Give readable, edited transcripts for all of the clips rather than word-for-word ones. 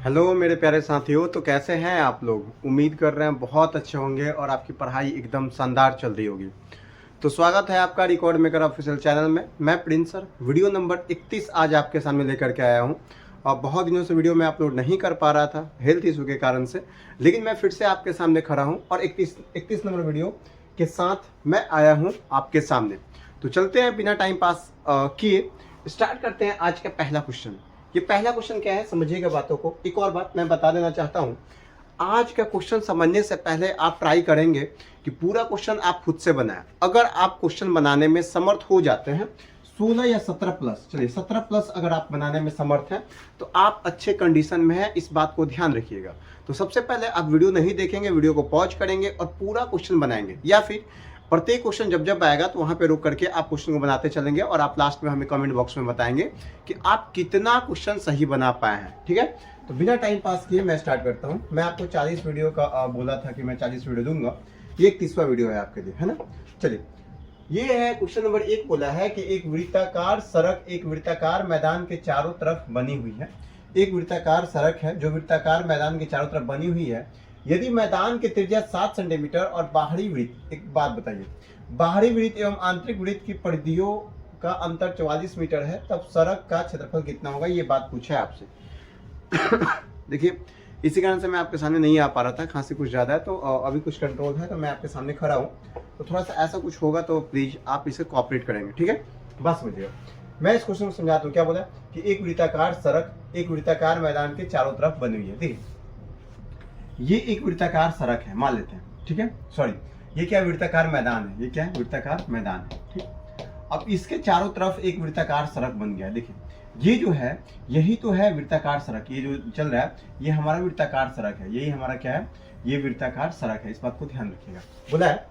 Hello मेरे प्यारे साथियों। तो कैसे हैं आप लोग? उम्मीद कर रहे हैं बहुत अच्छे होंगे और आपकी पढ़ाई एकदम शानदार चल रही होगी। तो स्वागत है आपका रिकॉर्ड मेकर ऑफिशियल चैनल में। मैं प्रिंस सर वीडियो नंबर 31 आज आपके सामने लेकर के आया हूं। और बहुत दिनों से वीडियो मैं अपलोड नहीं कर पा रहा था हेल्थ इशू के कारण से, लेकिन मैं फिर से आपके सामने खड़ा हूँ और 31 नंबर वीडियो के साथ मैं आया हूँ आपके सामने। तो चलते हैं बिना टाइम पास किए, स्टार्ट करते हैं आज का पहला क्वेश्चन। ये पहला क्वेश्चन क्या है, समझिएगा बातों को। एक और बात मैं बता देना चाहता हूँ, आज का क्वेश्चन समझने से पहले आप ट्राई करेंगे कि पूरा क्वेश्चन आप खुद से बनाएं। अगर आप क्वेश्चन बनाने में समर्थ हो जाते हैं 16 या 17 प्लस, चलिए 17 प्लस अगर आप बनाने में समर्थ हैं तो आप अच्छे कंडीशन में हैं, इस बात को ध्यान रखिएगा। तो सबसे पहले आप वीडियो नहीं देखेंगे, वीडियो को पॉज करेंगे और पूरा क्वेश्चन बनाएंगे, या फिर प्रत्येक क्वेश्चन जब जब आएगा तो वहां पे रुक करके आप क्वेश्चन को बनाते चलेंगे और आप लास्ट में हमें कमेंट बॉक्स में बताएंगे कि आप कितना क्वेश्चन सही बना पाए हैं। ठीक है, तो बिना टाइम पास किए मैं स्टार्ट करता हूं। मैं आपको 40 वीडियो का बोला था कि मैं 40 वीडियो दूंगा, ये 31वां वीडियो है आपके लिए, है ना। चलिए, ये है क्वेश्चन नंबर 1। बोला है कि एक वृत्ताकार सड़क एक वृत्ताकार मैदान के चारों तरफ बनी हुई है। एक वृत्ताकार सड़क है जो वृत्ताकार मैदान के चारों तरफ बनी हुई है। यदि मैदान की त्रिज्या 7 सेंटीमीटर और बाहरी वृत्त, एक बात बताइए, बाहरी वृत्त एवं आंतरिक वृत्त की परिधियों का अंतर 44 मीटर है, तब सड़क का क्षेत्रफल कितना होगा? ये बात पूछा है आपसे। देखिए, इसी कारण से मैं आपके सामने नहीं आ पा रहा था, खांसी कुछ ज़्यादा है तो अभी कुछ कंट्रोल है तो मैं आपके सामने खड़ा हूँ। तो थोड़ा सा ऐसा कुछ होगा तो प्लीज़ आप इसे कोऑपरेट करेंगे, ठीक है। बस समझिएगा, मैं इस क्वेश्चन को समझाता हूँ। क्या बोला कि एक वृत्ताकार सड़क एक वृत्ताकार मैदान के चारों तरफ बनी हुई है। देखिए, ये एक वृत्ताकार सड़क है मान लेते हैं, ठीक है। सॉरी, ये क्या वृत्ताकार मैदान है, ये क्या है वृत्ताकार मैदान है, ठीक। अब इसके चारों तरफ एक वृत्ताकार सड़क बन गया। देखिए, ये जो है यही तो है वृत्ताकार सड़क। ये जो चल रहा है ये हमारा वृत्ताकार सड़क है, यही हमारा क्या है, ये वृत्ताकार सड़क है। इस बात को ध्यान रखिएगा। बोला है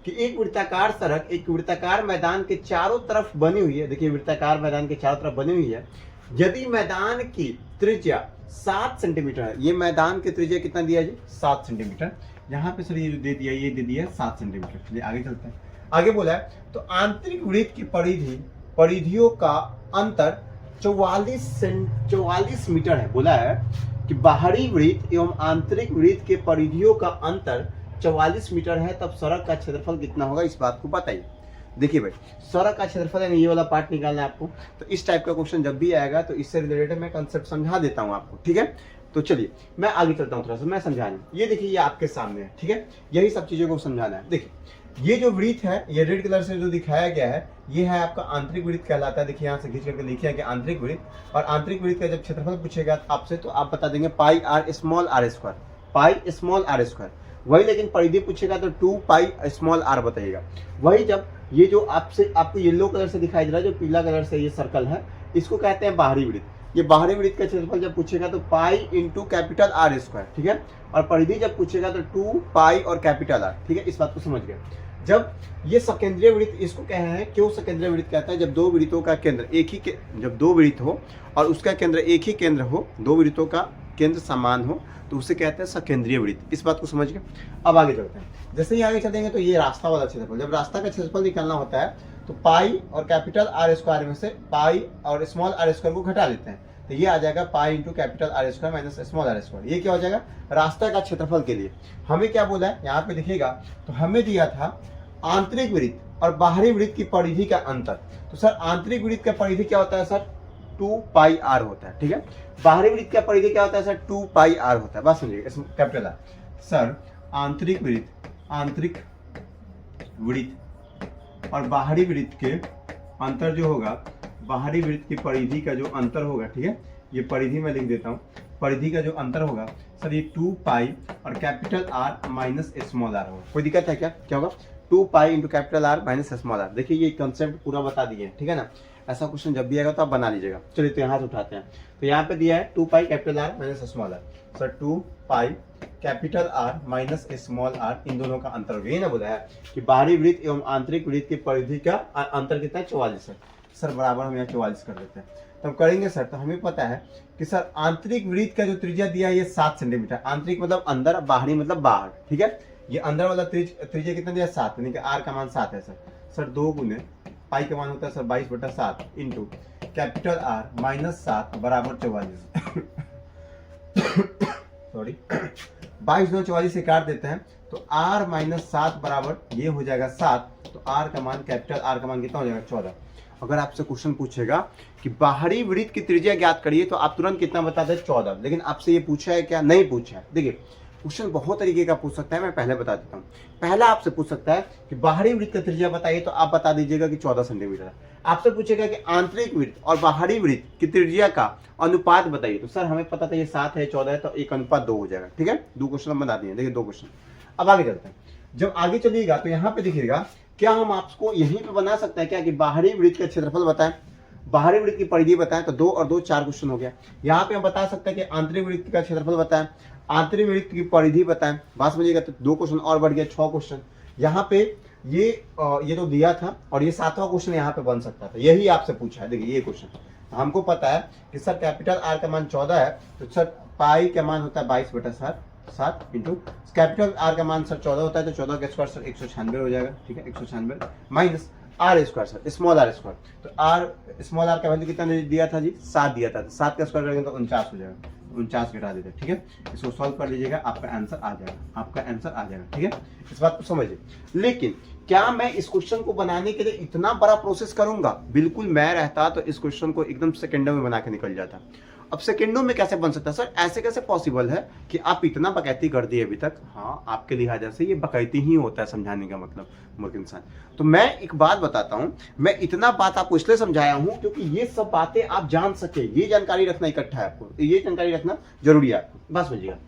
कि एक वृत्ताकार सड़क एक वृत्ताकार मैदान के चारों तरफ बनी हुई है। देखिए, वृत्ताकार मैदान के चारों तरफ बनी हुई है। यदि मैदान की त्रिज्या 7 सेंटीमीटर है, ये मैदान की त्रिज्या कितना दिया है? 7 सेंटीमीटर। यहाँ पे सर ये जो दे दिया, ये दे दिया 7 सेंटीमीटर। चलिए आगे चलते हैं। आगे बोला है तो आंतरिक वृत्त की परिधियों का अंतर 44 मीटर है। बोला है कि बाहरी वृत्त एवं आंतरिक वृत्त के परिधियों का अंतर 44 मीटर है, तब सड़क का क्षेत्रफल कितना होगा? इस बात को बताइए। देखिए भाई, सड़क का क्षेत्रफल है, ये वाला पार्ट निकालना है आपको। तो इस टाइप का क्वेश्चन जब भी आएगा तो इससे रिलेटेड मैं कंसेप्ट समझा देता हूँ आपको, ठीक है। तो चलिए मैं आगे चलता हूँ, थोड़ा सा मैं समझाने। ये देखिए, ये आपके सामने है, ठीक है। यही सब चीजों को समझाना है। देखिए, ये जो वृत्त है, ये रेड कलर से जो दिखाया गया है, ये है आपका आंतरिक वृत्त कहलाता है। देखिए, यहाँ से खींच करके लिखिए कि आंतरिक वृत्त। और आंतरिक वृत्त का जब क्षेत्रफल पूछेगा आपसे तो आप बता देंगे pi r small r square, pi small r square. वही लेकिन परिधि पूछेगा तो 2 पाई स्मॉल आर बताइएगा। वही जब ये जो आपको येलो कलर से दिखाई दे रहा है, जो पीला कलर से ये सर्कल है, इसको कहते हैं बाहरी वृत्त। ये बाहरी वृत्त का क्षेत्रफल जब पूछेगा तो पाई इंटू कैपिटल आर स्क्वायर, ठीक है। और परिधि जब पूछेगा तो 2 पाई और कैपिटल आर, ठीक है। इस बात को समझ गए। जब ये सकेंद्रीय वृत्त, इसको कह रहे हैं, क्यों सकेंद्रीय वृत्त कहता है? जब दो वृत्तों का केंद्र जब दो वृत्त हो और उसका केंद्र एक ही केंद्र हो, दो वृत्तों का केंद्र समान हो, तो उसे कहते हैं सकेंद्रीय वृत्त। इस बात को समझ गए। अब आगे चलते हैं। जैसे ही आगे चलेंगे तो ये रास्ता वाला क्षेत्रफल, जब रास्ता का क्षेत्रफल निकालना होता है तो पाई और कैपिटल आर स्क्वायर में से पाई और स्मॉल आर स्क्वायर को घटा लेते हैं, तो ये आ जाएगा pi into capital R square minus small r square. ये क्या हो जाएगा? रास्ता का क्षेत्रफल के लिए हमें क्या बोला है यहाँ पे देखिएगा, तो हमें दिया था आंतरिक वृत्त और बाहरी वृत्त की परिधि का अंतर। तो सर आंतरिक वृत्त का परिधि क्या होता है सर? 2 पाई आर होता है, ठीक है। बाहरी वृत्त का परिधि क्या होता है सर? 2 पाई आर होता है। बस समझिएगा, इसमें कैपिटल आर। सर आंतरिक वृत्त और बाहरी वृत्त के अंतर जो होगा, बाहरी वृत्त की परिधि का जो अंतर होगा, ठीक है, ये परिधि में लिख देता हूँ। परिधि का जो अंतर होगा सर ये 2 पाई और capital R minus small r होगा। कोई दिक्कत है क्या? क्या होगा? 2 pi into capital R minus small r. देखिए, ये कंसेप्ट पूरा बता दिए, ठीक है ना। ऐसा क्वेश्चन जब भी आएगा तो आप बना लीजिएगा। चलिए, तो यहाँ से उठाते हैं। तो यहाँ पे दिया है 2 pi capital R minus small r. Sir 2 pi capital R minus small r, इन दोनों का अंतर हो गया। ये ना बोला है कि बाहरी वृत्त एवं आंतरिक वृत्त की परिधि का अंतर कितना है? 44 है। सर बराबर हम यहाँ 44 कर देते हैं। तो हम करेंगे सर, तो हमें पता है कि सर आंतरिक वृत्त का जो त्रिज्या दिया है ये 7 सेंटीमीटर। आंतरिक मतलब अंदर, बाहरी मतलब बाहर, ठीक है। ये अंदर वाला त्रिज्या कितना दिया? 7, यानी कि आर का मान 7 है। सर 2 गुने पाई का मान होता है sir 22/7 into capital R minus 7 बराबर 44। सॉरी 22×44 से काट देते हैं तो r माइनस 7 बराबर ये हो जाएगा 7। तो r का मान, कैपिटल R का मान कितना हो जाएगा 14। अगर आपसे क्वेश्चन पूछेगा कि बाहरी वृत्त की त्रिज्या ज्ञात करिए तो आप तुरंत कितना बता दें 14। लेकिन आपसे ये पूछा है क्या? नहीं पूछा है। देखिए क्वेश्चन बहुत तरीके का पूछ सकता है, मैं पहले बता देता हूँ। पहला आपसे पूछ सकता है कि बाहरी वृत्त का त्रिज्या बताइए तो आप बता दीजिएगा कि 14 सेंटीमीटर है। आपसे पूछेगा कि आंतरिक वृत्त और बाहरी वृत्त की त्रिज्या का अनुपात बताइए तो सर हमें पता था ये 7 है 14 है तो 1:2 हो जाएगा। ठीक है, 2 क्वेश्चन हम बता दिए। देखिए 2 क्वेश्चन। अब आगे चलते हैं। जब आगे चलिएगा तो यहाँ पे देखिएगा, क्या हम आपको यहीं पे बना सकते हैं क्या कि बाहरी वृत्त का क्षेत्रफल बताएं, बाहरी वृत्त की परिधि बताएं, तो 2 और 2 4 क्वेश्चन हो गया। यहाँ पे हम बता सकते हैं कि आंतरिक वृत्त का क्षेत्रफल बताएं, आंतरिक वृत्त की परिधि बताएं। बात समझिएगा, तो 2 क्वेश्चन और बढ़ गया, 6 क्वेश्चन। यहाँ पे ये तो दिया था और ये 7वां क्वेश्चन यहाँ पे बन सकता था, यही आपसे पूछा है। देखिए ये क्वेश्चन हमको पता है कि सर कैपिटल R का मान 14 है तो सर पाई का मान होता है 22/7 इंटू कैपिटल R का मान सर 14 होता है तो 14 का स्क्वायर सर 196 हो जाएगा। ठीक है, 196 minus R square sir small r square. तो R स्मॉल r का वैल्यू कितना दिया था जी? 7 दिया था। 7 का स्क्वायर करेंगे तो 49 हो जाएगा। 49 घटा देते। ठीक है, इसको सॉल्व कर लीजिएगा, आपका आंसर आ जाएगा, आपका आंसर आ जाएगा। ठीक है, इस बात को समझिए। लेकिन क्या मैं इस क्वेश्चन को बनाने के लिए इतना बड़ा प्रोसेस करूंगा? बिल्कुल, मैं रहता तो इस क्वेश्चन को एकदम सेकंडों में बना के निकल जाता। अब सेकंडों में कैसे बन सकता है सर? ऐसे कैसे पॉसिबल है कि आप इतना बकैती कर दिए अभी तक? हाँ, आपके लिहाजा से ये बकैती ही होता है, समझाने का मतलब मूर्ख इंसान। तो मैं एक बात बताता हूँ, मैं इतना बात आपको इसलिए समझाया हूँ क्योंकि ये सब बातें आप जान सके, ये जानकारी रखना इकट्ठा है आपको, ये जानकारी रखना जरूरी है आपको। बस समझिएगा।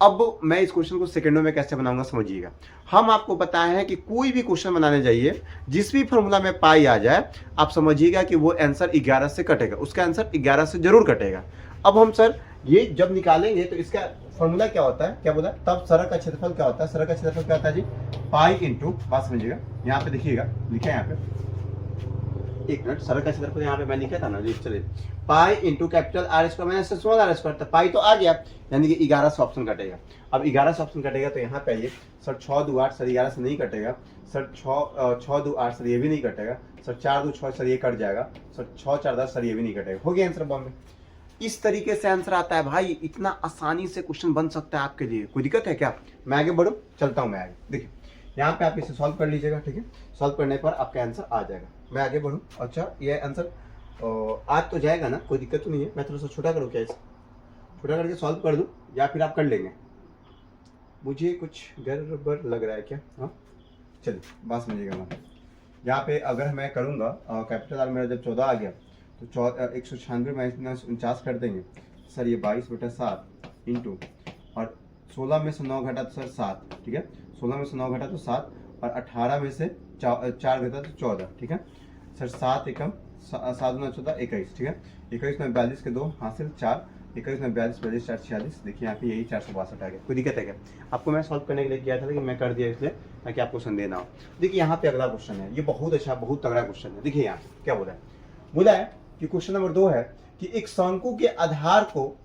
अब मैं इस क्वेश्चन को सेकंडों में कैसे बनाऊंगा समझिएगा। हम आपको बताया है कि कोई भी क्वेश्चन बनाने जाइए, जिस भी फॉर्मूला में पाई आ जाए, आप समझिएगा कि वो आंसर 11 से कटेगा, उसका आंसर 11 से जरूर कटेगा। अब हम सर ये जब निकालेंगे तो इसका फॉर्मूला क्या होता है, क्या बोला? तब सड़क का क्षेत्रफल क्या होता है? सड़क का क्षेत्रफल क्या होता है जी? पाई इंटू, बात समझिएगा, यहाँ पे देखिएगा, लिखा है यहाँ पे, एक मिनट, सड़क का क्षेत्रफल यहाँ पे मैं लिखा था ना जी, चलिए, पाई into capital R square minus small r square. तो पाई तो आ गया, यानी कि 11 से ऑप्शन कटेगा। अब 11 से ऑप्शन कटेगा तो यहाँ पे आइए सर 6 2 8 सर 11 से नहीं कटेगा सर, 6 2 8 सर ये भी नहीं कटेगा सर, 4 2 6 सर ये कट जाएगा सर, 6 4 10 सर ये भी नहीं कटेगा। हो गया आंसर बॉम्बे। इस तरीके से आंसर आता है भाई, इतना आसानी से क्वेश्चन बन सकता है आपके लिए। कोई दिक्कत है क्या? मैं आगे बढ़ूँ, चलता हूँ मैं आगे। देखिए यहाँ पे आप इसे सॉल्व कर लीजिएगा। ठीक है, सॉल्व करने पर आपका आंसर आ जाएगा। मैं आगे बढ़ूँ। अच्छा, ये आंसर आज तो जाएगा ना, कोई दिक्कत तो नहीं है। मैं थोड़ा सा छोटा करूँ क्या? इसे छोटा करके सॉल्व कर दूँ या फिर आप कर लेंगे? मुझे कुछ गड़बड़ लग रहा है क्या? हाँ चलिए, बात समझिएगा। मैं यहाँ पे अगर मैं करूँगा कैपिटल R मेरा जब 14 आ गया तो 196 माइनस 49 कर देंगे सर, ये 22/7 इंटू, और 16 में से 9 घटा तो सर 7। ठीक है, 16 में से 9 घटा तो 7 और 18 में से 4 घटा तो 14। ठीक है सर, 7 एकम 7 9 14 21। ठीक है, 21 में 42 के 2 हासिल 4, 21 में 42 42 4 46। देखिए यहाँ पे यही 462 आ गया। कोई दिक्कत है क्या? आपको मैं सॉल्व करने के लिए किया था लेकिन मैं कर दिया इसलिए ताकि आपको संदेह ना हो। देखिए यहाँ पे अगला क्वेश्चन है, ये बहुत अच्छा, बहुत तगड़ा क्वेश्चन है। देखिए यहाँ क्या बोला है? बोला है कि क्वेश्चन नंबर 2 है कि एक शंकु के आधार को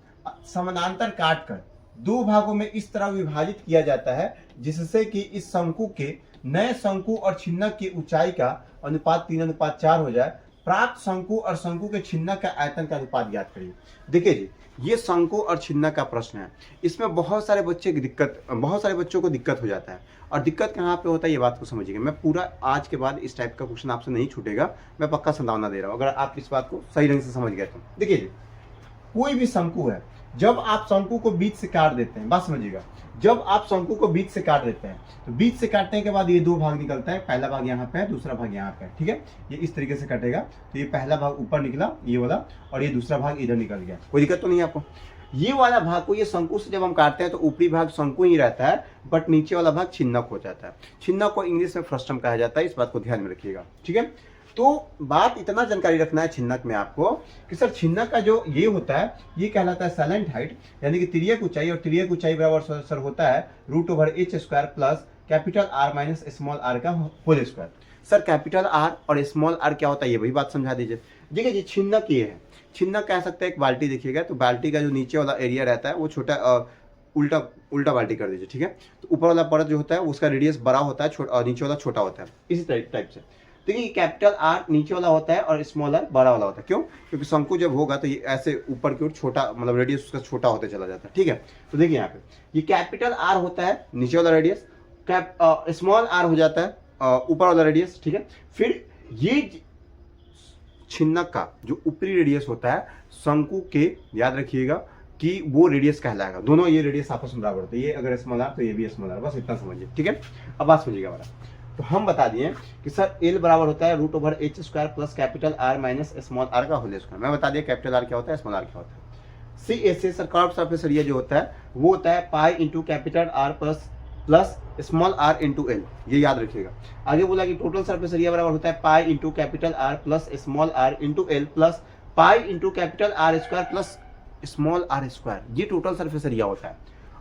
समानांतर काट कर 2 भागों में इस तरह विभाजित किया जाता है जिससे कि इस शंकु के नए शंकु और छिन्नक की ऊंचाई का अनुपात 3:4 हो जाए। प्राप्त शंकु और शंकु के छिन्नक का आयतन का अनुपात ज्ञात करिए। देखिए जी, ये शंकु और छिन्नक का प्रश्न है। इसमें बहुत सारे बच्चों को दिक्कत हो जाता है। और दिक्कत कहाँ पे होता है ये बात को समझिएगा। मैं पूरा आज के बाद इस टाइप का क्वेश्चन आपसे नहीं छूटेगा, मैं पक्का संभावना दे रहा हूँ, अगर आप इस बात को सही ढंग से समझ गए तो। देखिए जी, कोई भी शंकु है, जब आप शंकु को बीच से काट देते हैं, बात समझिएगा, जब आप शंकु को बीच से काट देते हैं तो बीच से काटने के बाद ये 2 भाग निकलता है। पहला भाग यहाँ पे है, दूसरा भाग यहाँ पे है। ठीक है, ये इस तरीके से कटेगा तो ये पहला भाग ऊपर निकला ये वाला, और ये दूसरा भाग इधर निकल गया। कोई दिक्कत तो नहीं है आपको? ये वाला भाग को, ये शंकु से जब हम काटते हैं तो ऊपरी भाग शंकु ही रहता है, बट नीचे वाला भाग छिन्नक हो जाता है। छिन्नक को इंग्लिश में फ्रस्टम कहा जाता है, इस बात को ध्यान में रखिएगा। ठीक है, तो बात इतना जानकारी रखना है छिन्नक में आपको कि सर छिन्नक का जो ये होता है ये कहलाता है साइलेंट हाइट, यानी कि तिर्यक ऊंचाई, और तिर्यक ऊंचाई बराबर सर होता है √h² plus capital R minus small r का whole square. Sir capital R और स्मॉल r क्या होता है ये वही बात समझा दीजिए। देखिए जी, छिन्नक ये है, छिन्नक कह सकते हैं एक बाल्टी। देखिएगा तो बाल्टी का जो नीचे वाला एरिया रहता है वो छोटा, उल्टा बाल्टी कर दीजिए। ठीक है, तो ऊपर वाला परत जो होता है उसका रेडियस बड़ा होता है, नीचे वाला छोटा होता है, इसी टाइप से। देखिए कैपिटल आर नीचे वाला होता है और स्मॉल आर बड़ा वाला होता है। क्यों? क्योंकि शंकु जब होगा तो ये ऐसे ऊपर की ओर छोटा, मतलब रेडियस उसका छोटा होते चला जाता है। ठीक है, तो देखिए यहाँ पे ये कैपिटल आर होता है नीचे वाला रेडियस, स्मॉल आर हो जाता है ऊपर वाला रेडियस। ठीक है, फिर ये छिन्नक का जो ऊपरी रेडियस होता है शंकु के, याद रखिएगा कि वो रेडियस कहलाएगा। दोनों ये रेडियस आपस में बराबर होते हैं, ये अगर स्मॉल आर तो ये भी स्मॉल आर, बस इतना समझिए। ठीक है, अब बात समझिएगा हमारा। तो हम बता दिए कि सर एल बराबर होता है √h² plus capital R minus small r का होल स्क्वायर। मैं बता दिया कैपिटल आर क्या होता है, स्मॉल आर क्या होता है। C S A sir curve surface area जो होता है वो होता है pi into capital R plus small r into L, ये याद रखिएगा। आगे बोला कि टोटल सरफेस एरिया बराबर होता है pi into capital R plus small r into L plus pi into capital R square plus small r square, ये टोटल सरफेस एरिया होता है।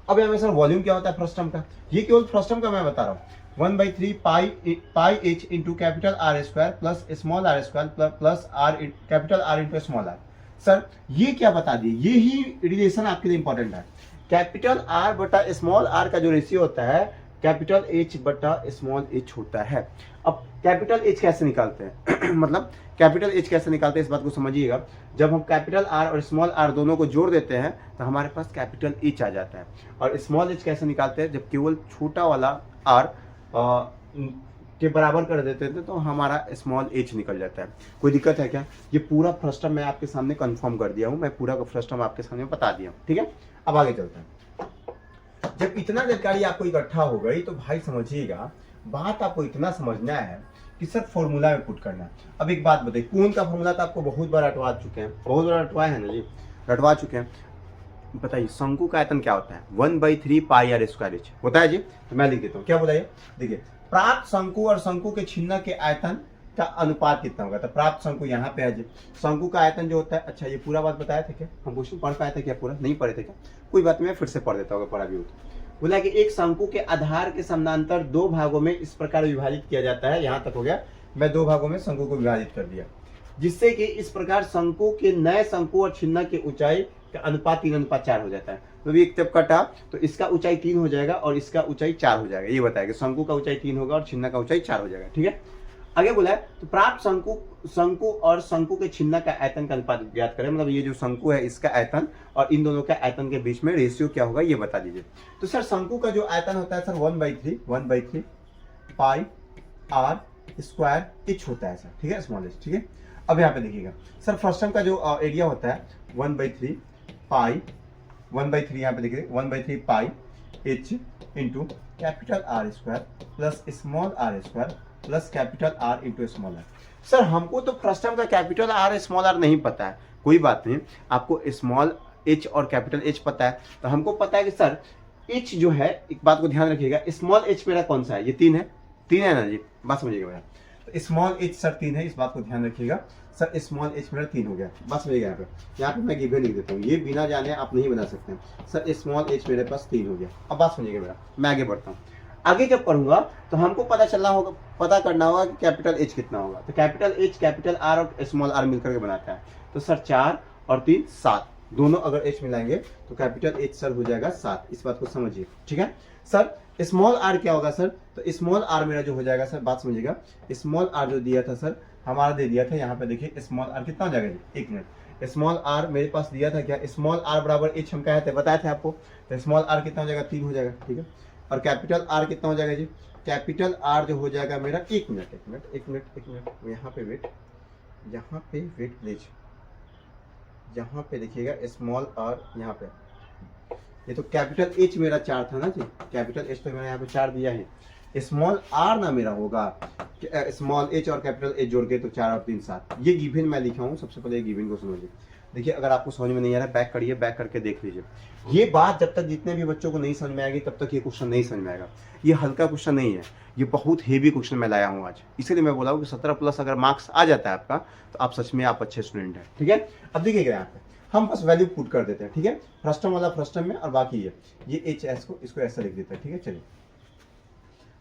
अब यहाँ सर वॉल्यूम क्या होता है फर्स्ट टर्म का, ये केवल फर्स्ट टर्म का मैं बता रहा हूँ। 1/3 pi h into capital R square plus small r square plus r capital R into small r. Sir ये क्या बता दिए, ये ही रिलेशन आपके लिए इंपॉर्टेंट है। कैपिटल आर बटा स्मॉल आर का जो रेशियो होता है कैपिटल एच बटा स्मॉल एच होता है। अब कैपिटल एच कैसे निकालते हैं मतलब कैपिटल एच कैसे निकालते हैं इस बात को समझिएगा। जब हम कैपिटल आर और स्मॉल आर दोनों को जोड़ देते हैं तो हमारे पास कैपिटल एच आ जाता है। और स्मॉल एच कैसे निकालते हैं, जब केवल छोटा वाला आर के बराबर कर देते थे तो हमारा स्मॉल एच निकल जाता है। कोई दिक्कत है क्या? ये पूरा फर्स्ट टर्म मैं आपके सामने कंफर्म कर दिया हूँ, मैं पूरा का फर्स्ट टर्म आपके सामने बता दिया हूँ। ठीक है, अब आगे चलते हैं। जब इतना जानकारी आपको इकट्ठा हो गई तो भाई समझिएगा, बात आपको इतना समझना है कि सर फॉर्मूला में पुट करना है। अब एक बात बताइए, कौन का फॉर्मूला तो आपको बहुत बार रटवा चुके हैं, बहुत बार रटवाए हैं ना जी, रटवा चुके हैं। बताइए शंकु का आयतन क्या होता है, 1/3 पाई आर स्क्वायर एच होता है जी। तो मैं लिख देता हूँ, क्या बताइए, देखिए प्राप्त शंकु और शंकु के छिन्नक के आयतन का अनुपात कितना होगा। तो प्राप्त शंकु यहाँ पे है जी, शंकु का आयतन जो होता है, अच्छा ये पूरा बात बताया था क्या, हम क्वेश्चन पढ़ पाए थे क्या, पूरा नहीं पढ़े थे क्या? कोई बात नहीं, मैं फिर से पढ़ देता हूँ, पढ़ा भी होता। बोला कि एक शंकु के आधार के समानांतर दो भागों में इस प्रकार विभाजित किया जाता है। यहाँ तक हो गया, मैं दो भागों में शंकु को विभाजित कर दिया, जिससे कि इस प्रकार शंकु के नए शंकु और छिन्नक की ऊंचाई का अनुपात 3:4 हो जाता है। तो एक जब कटा तो इसका ऊंचाई 3 हो जाएगा और इसका ऊंचाई 4 हो जाएगा। ये बताया कि शंकु का ऊंचाई 3 होगा और छिन्नक का ऊंचाई 4 हो जाएगा। ठीक है, आगे बोला है तो प्राप्त शंकु और शंकु के छिन्नक का आयतन का अनुपात ज्ञात करें। मतलब ये जो शंकु है इसका आयतन और इन दोनों का आयतन के बीच में रेशियो क्या होगा ये बता दीजिए। तो सर शंकु का जो आयतन होता है sir 1/3 pi r square h होता है सर। ठीक है, स्मॉल एच। ठीक है, अब यहाँ पे देखिएगा सर फर्स्ट टर्म का जो एरिया होता है 1/3 पाई 1/3 यहाँ पे देखिए 1/3 pi h into capital R square plus small r square plus capital R into small r. Sir हमको तो फर्स्ट टर्म का कैपिटल आर स्मॉल आर नहीं पता है, कोई बात नहीं, आपको स्मॉल एच और कैपिटल एच पता है। तो हमको पता है कि सर एच जो है, एक बात को ध्यान रखिएगा, स्मॉल एच मेरा कौन सा है, ये 3 है, 3 है ना जी, बात समझिएगा भैया। तो स्मॉल एच सर 3 है, इस बात को ध्यान रखिएगा। सर स्मॉल एच मेरा 3 हो गया, बस समझिएगा। यहाँ पे मैं गिवन लिख देता हूँ, ये बिना जाने आप नहीं बना सकते हैं। सर स्मॉल एच मेरे पास 3 हो गया। अब बात समझिएगा मेरा, मैं आगे बढ़ता हूँ। आगे जब पढ़ूंगा तो हमको पता करना होगा कि कैपिटल एच कितना होगा। तो कैपिटल एच कैपिटल आर और स्मॉल आर मिलकर के बनाता है। तो सर 4 और 3 7, दोनों अगर एच मिलाएंगे तो कैपिटल एच सर हो जाएगा 7, इस बात को समझिए। ठीक है सर, स्मॉल आर क्या होगा सर, तो स्मॉल आर मेरा जो हो जाएगा सर, बात समझिएगा, स्मॉल आर जो दिया था सर हमारा दे दिया था यहाँ पे, देखिए स्मॉल आर कितना हो जाएगा जी, 1 मिनट। स्मॉल आर मेरे पास दिया था क्या, स्मॉल आर बराबर एच हम कहे थे, बताए थे आपको। तो स्मॉल आर कितना हो जाएगा, 3 हो जाएगा। ठीक है, और कैपिटल आर कितना हो जाएगा जी, कैपिटल आर जो हो जाएगा मेरा, एक मिनट यहाँ पे वेट, प्लीज, यहाँ पे देखिएगा स्मॉल आर, यहाँ पे ये तो कैपिटल एच मेरा 4 था ना जी, कैपिटल एच तो मेरा यहाँ पे 4 दिया है। स्मॉल आर ना मेरा होगा स्मॉल एच और कैपिटल एच जोड़ के, तो 4 और 3 7, ये गिवन मैं लिखा हूँ। सबसे पहले गिवन को समझिए। देखिए अगर आपको समझ में नहीं आ रहा है बैक करिए, बैक करके देख लीजिए। ये बात जब तक जितने भी बच्चों को नहीं समझ में आएगी तब तक ये क्वेश्चन नहीं समझ में आएगा। ये हल्का क्वेश्चन नहीं है, ये बहुत हेवी क्वेश्चन मैं लाया हूँ आज, इसीलिए मैं बोला हूँ कि 17+ अगर मार्क्स आ जाता है आपका तो आप सच में आप अच्छे स्टूडेंट हैं। ठीक है, अब देखिएगा यहाँ पे हम बस वैल्यू पुट कर देते हैं। ठीक है, फर्स्ट टर्म वाला फर्स्ट टर्म में और बाकी ये एच एस को इसको ऐसा लिख देते हैं। ठीक है, चलिए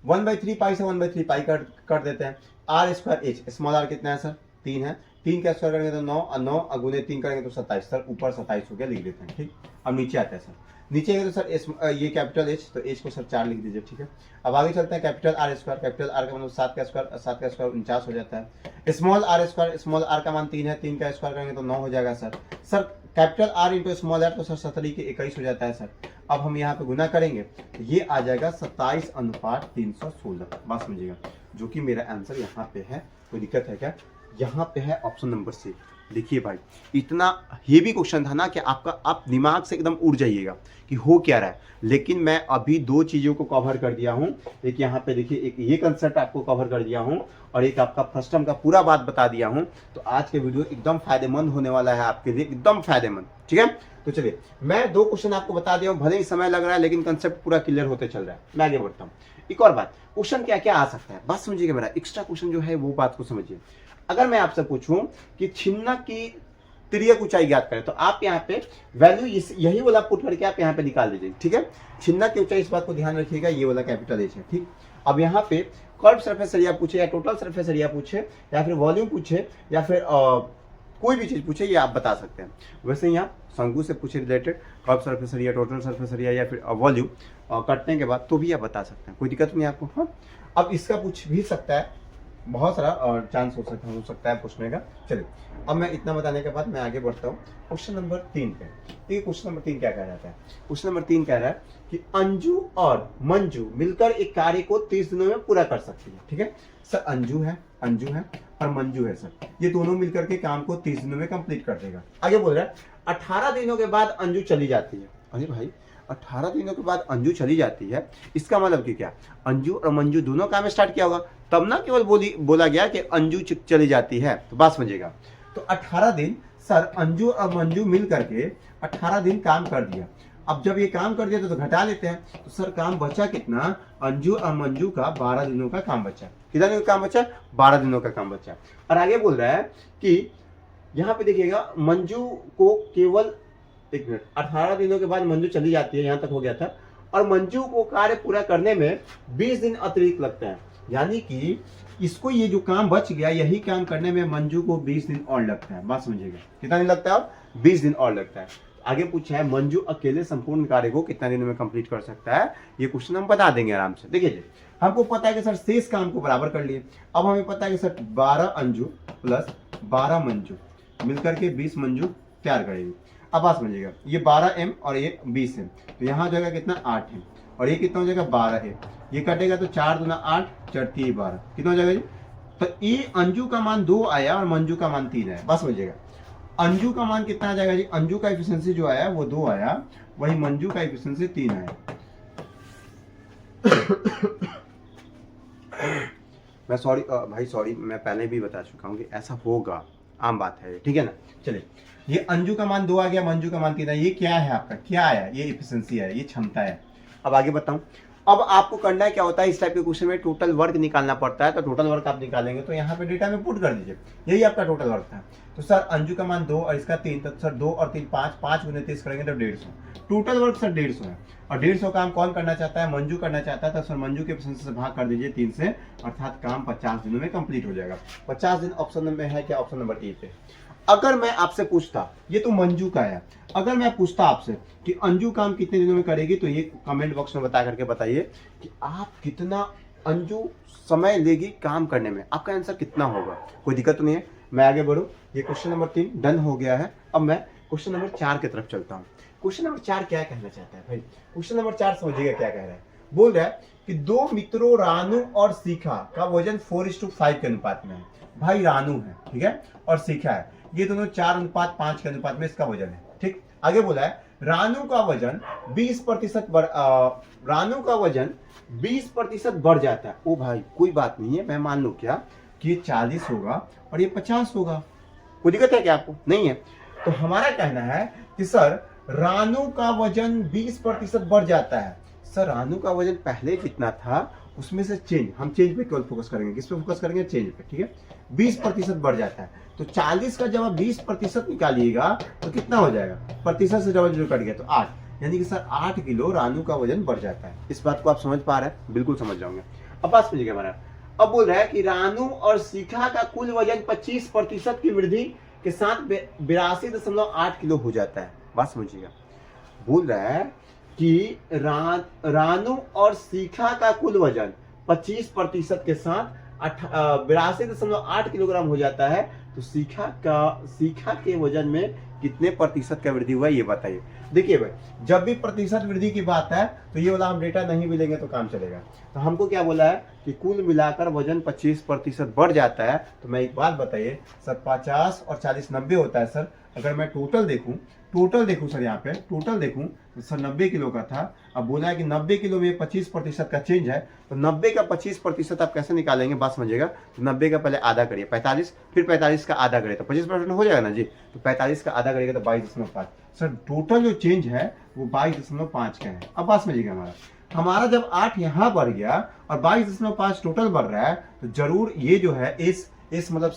1/3 पाई से 1/3 पाई कर देते हैं। R square h, small r कितना है सर, 3 है, 3 का स्क्वायर करेंगे तो 9 और 9 गुने 3 करेंगे तो 27। सर ऊपर 27 हो गया, लिख देते हैं। ठीक, अब नीचे आता है सर, नीचे गए तो सर ये कैपिटल एच, तो एच को सर 4 लिख दीजिए। ठीक है, अब आगे चलते हैं। Capital R square, capital R का मतलब 7 का स्क्वायर, 7 का स्क्वायर 49 हो जाता है। Small r square, small r का मान 3 है, 3 का स्क्वायर करेंगे तो 9 हो जाएगा sir. Sir capital R into small r तो सर 17 के 21 हो जाता है सर। अब हम यहाँ पे गुना करेंगे तो ये आ जाएगा 27:316। बात समझिएगा, जो कि मेरा आंसर यहाँ पे है। कोई दिक्कत है क्या? यहाँ पे है ऑप्शन नंबर सी। देखिए भाई, इतना हेवी क्वेश्चन था ना कि आप दिमाग से एकदम उड़ जाइएगा कि हो क्या रहा है, लेकिन मैं अभी 2 चीज़ों को कवर कर दिया हूँ। एक यहाँ पे देखिए, एक ये कंसेप्ट आपको कवर कर दिया हूँ और एक आपका फर्स्ट टर्म का पूरा बात बता दिया हूँ। तो आज के वीडियो एकदम फायदेमंद होने वाला है आपके लिए, एकदम फायदेमंद। ठीक है, तो चलिए मैं 2 क्वेश्चन आपको बता दिया हूँ, भले ही समय लग रहा है लेकिन कंसेप्ट पूरा क्लियर होते चल रहा है। मैं आगे बढ़ता हूँ। एक और बात, क्वेश्चन क्या क्या आ सकता है, बात समझिएगा। मेरा एक्स्ट्रा क्वेश्चन जो है वो बात को समझिए। अगर मैं आपसे पूछूं कि छिन्नक की तिर्यक ऊंचाई ज्ञात करें, तो आप यहाँ पे वैल्यू यही वाला पुट करके आप यहाँ पे निकाल दीजिए। ठीक है, छिन्नक की ऊंचाई, इस बात को ध्यान रखिएगा, ये वाला कैपिटल एच है। ठीक, अब यहाँ पे कर्व सरफेस एरिया पूछे या टोटल सरफेस एरिया पूछे या फिर वॉल्यूम पूछे या फिर कोई भी चीज पूछे, ये आप बता सकते हैं। वैसे यहाँ शंकु से पूछे related curve surface area, total surface area या फिर वॉल्यूम कटने के बाद, तो भी आप बता सकते हैं, कोई दिक्कत नहीं आपको। हाँ, अब इसका पूछ भी सकता है, बहुत सारा चांस हो सकता है पूछने का। चलिए, अब मैं इतना बताने के बाद मैं आगे बढ़ता हूँ क्वेश्चन नंबर 3 पे। देखिए क्वेश्चन नंबर 3 क्या कह रहा है। क्वेश्चन नंबर 3 कह रहा है कि अंजू और मंजू मिलकर एक कार्य को 30 दिनों में पूरा कर सकती है। ठीक है सर, अंजू है और मंजू है सर, ये दोनों मिलकर के काम को 30 दिनों में कंप्लीट कर देगा। आगे बोल रहा है 18 दिनों के बाद अंजू चली जाती है। अरे भाई, 18 दिनों के बाद अंजू चली जाती है, इसका मतलब कि क्या, अंजू और मंजू दोनों काम स्टार्ट किया होगा, तब ना केवल बोला गया कि अंजू चली जाती है। तो बात समझिएगा, तो 18 दिन सर अंजू और मंजू मिल करके 18 दिन काम कर दिया। अब जब ये काम कर दिया तो घटा लेते हैं, तो सर काम बचा कितना, अंजू और मंजू का 12 दिनों का काम बचा। कितना दिनों का काम बचा, 12 दिनों का काम बचा। और आगे बोल रहा है कि यहाँ पे देखिएगा, मंजू को केवल 1 मिनट, 18 दिनों के बाद मंजू चली जाती है, यहाँ तक हो गया था, और मंजू को कार्य पूरा करने में 20 दिन अतिरिक्त लगते हैं। यानी कि इसको ये जो काम बच गया, यही काम करने में मंजू को 20 दिन और लगता है। बात समझिएगा, कितना दिन लगता है, 20 दिन और लगता है। आगे पूछा है मंजू अकेले संपूर्ण कार्य को कितना दिनों में कंप्लीट कर सकता है, ये क्वेश्चन हम बता देंगे आराम से। देखिए हमको पता है कि सर शेष काम को बराबर कर लिए। अब हमें पता है कि सर 12 अंजू प्लस 12 मंजू मिलकर के 20 मंजू तैयार करेगी। अब बात समझिएगा, ये 12m और ये 20m, तो यहाँ हो जाएगा कितना, 8 है, और ये कितना हो जाएगा, 12 है। ये कटेगा तो 4 दूना 8, 4 3 12, कितना हो जाएगा जी, तो ये अंजू का मान 2 आया और मंजू का मान 3 आया। बस समझिएगा, अंजू का मान कितना आ जाएगा जी, अंजू का एफिशिएंसी जो आया वो 2 आया, वही मंजू का एफिशिएंसी 3 आया। मैं सॉरी भाई, सॉरी, मैं पहले भी बता चुका हूँ कि ऐसा होगा, आम बात है, ठीक है ना। चलिए, ये अंजू का मान 2 आ गया, मंजू का मान 3 आया। ये क्या है आपका, क्या आया, ये एफिशिएंसी है, ये क्षमता है। अब आगे बताऊं, अब आपको करना है क्या होता है, इस टाइप के क्वेश्चन में टोटल वर्क निकालना पड़ता है। तो टोटल वर्क आप निकालेंगे तो यहाँ पे डेटा में पुट कर दीजिए, यही आपका टोटल वर्क था। तो सर अंजू का मान 2 और इसका 3, तो सर 2 और 3 5, 5 गुने 30 करेंगे तो 150। टोटल वर्क सर 150 है, और 150 काम कौन करना चाहता है, मंजू करना चाहता है। तो सर मंजू के एफिशिएंसी से भाग कर दीजिए 3 से, अर्थात काम 50 दिनों में कंप्लीट हो जाएगा। 50 दिन ऑप्शन में है क्या, ऑप्शन नंबर ए पे। अगर मैं आपसे पूछता, ये तो मंजू का है, अगर मैं पूछता आपसे कि अंजू काम कितने दिनों में करेगी, तो ये कमेंट बॉक्स में बता करके बताइए कि आप कितना अंजू समय लेगी काम करने में, आपका आंसर कितना होगा। कोई दिक्कत नहीं है, मैं आगे बढ़ूं। ये क्वेश्चन नंबर 3 डन हो गया है। अब मैं क्वेश्चन नंबर 4 की तरफ चलता हूँ। क्वेश्चन नंबर 4 क्या कहना चाहता है भाई, क्वेश्चन नंबर 4 समझिएगा क्या कह रहा है। बोल रहा है कि 2 मित्रों रानू और शिखा का वजन 4:5 के अनुपात में है। भाई रानू है, ठीक है, और शिखा है, ये दोनों 4:5 के अनुपात में इसका वजन है। ठीक, आगे बोला है रानू का वजन 20% रानू का वजन 20% बढ़ जाता है। ओ भाई कोई बात नहीं है, मैं मान लूं क्या कि ये 40 होगा और ये 50 होगा, कोई दिक्कत है क्या आपको, नहीं है। तो हमारा कहना है कि सर रानू का वजन 20% बढ़ जाता है। सर रानू का वजन पहले कितना था, उसमें से चेंज, हम चेंज पे केवल फोकस करेंगे, किस पे फोकस करेंगे, चेंज पे, ठीक है। 20% बढ़ जाता है, तो 40 का जब आप 20% निकालिएगा तो कितना हो जाएगा, प्रतिशत से डबल 0 कट गया तो 8, यानी कि सर 8 किलो रानू का वजन बढ़ जाता है। इस बात को आप समझ पा रहे हैं, बिल्कुल समझ जाओगे। अब बात समझिएगा हमारा, अब बोल रहा है कि रानू और शिखा का कुल वजन 25% की वृद्धि के साथ 82.8 किलो हो जाता है। बात समझिएगा, बोल रहा है कि रानू और शिखा का कुल वजन 25% के साथ 82.8 किलोग्राम हो जाता है। तो शिखा के वजन में कितने प्रतिशत का वृद्धि हुआ ये बताइए। देखिए भाई, जब भी प्रतिशत वृद्धि की बात है तो ये वाला हम डेटा नहीं मिलेंगे तो काम चलेगा। तो हमको क्या बोला है कि कुल मिलाकर वजन 25% बढ़ जाता है। तो मैं एक बात बताइए सर, 50 और 40 90 होता है सर। अगर मैं टोटल देखूं सर, यहाँ पे टोटल देखूं तो सर 90 किलो का था। अब बोला है कि 90 किलो में 25% का चेंज है, तो 90 का 25% आप कैसे निकालेंगे बात समझिएगा। तो 90 का पहले आधा करिए 45, फिर 45 का आधा करिए तो 25% हो जाएगा ना जी। तो 45 का आधा करिएगा तो 22.5। सर टोटल जो चेंज है वो 22.5 का है। अब बात समझिएगा, हमारा जब 8 यहाँ बढ़ गया और 22.5 टोटल बढ़ रहा है तो जरूर ये जो है इस मतलब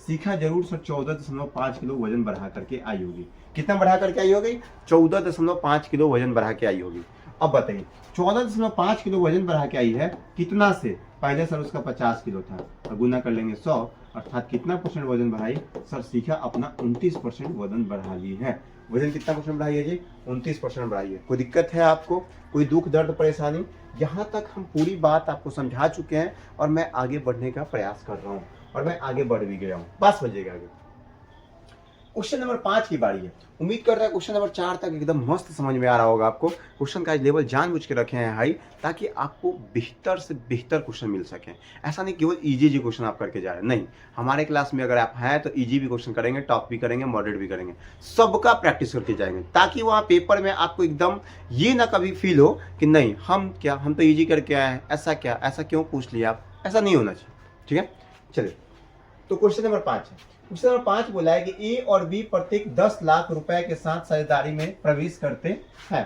शिखा जरूर सर 14.5 किलो वजन बढ़ा करके आई होगी। कितना बढ़ा करके आई होगी? 14.5 किलो वजन बढ़ा के आई होगी। अब बताइए 14.5 किलो वजन बढ़ा के आई है कितना से? पहले सर उसका 50 किलो था और गुना कर लेंगे 100, अर्थात कितना परसेंट वजन बढ़ाई सर? शिखा अपना 29% वजन बढ़ा ली है। वजन कितना परसेंट बढ़ाई है जी? 29% बढ़ाई है। कोई दिक्कत है आपको? कोई दुख दर्द परेशानी? यहाँ तक हम पूरी बात आपको समझा चुके हैं और मैं आगे बढ़ने का प्रयास कर रहा हूँ और मैं आगे बढ़ भी गया हूँ। बात समझिएगा। आगे क्वेश्चन नंबर 5 की बारी है। उम्मीद कर रहा है क्वेश्चन नंबर 4 तक एकदम मस्त समझ में आ रहा होगा आपको। क्वेश्चन का लेवल जानबूझ के रखे हैं हाई, ताकि आपको बेहतर से बेहतर क्वेश्चन मिल सके। ऐसा नहीं केवल इजी क्वेश्चन आप करके जा रहे हैं, नहीं। हमारे क्लास में अगर आप हैं तो इजी भी क्वेश्चन करेंगे, टॉप भी करेंगे, मॉडरेट भी करेंगे, सबका प्रैक्टिस करके जाएंगे, ताकि वहाँ पेपर में आपको एकदम ये ना कभी फील हो कि नहीं हम तो ईजी करके आए हैं, ऐसा क्यों पूछ लिया आप, ऐसा नहीं होना चाहिए। ठीक है, चलिए। तो क्वेश्चन नंबर 5 है। क्वेश्चन नंबर 5 बोला है कि ए और बी प्रत्येक 10 लाख रुपए के साथ साझेदारी में प्रवेश करते हैं।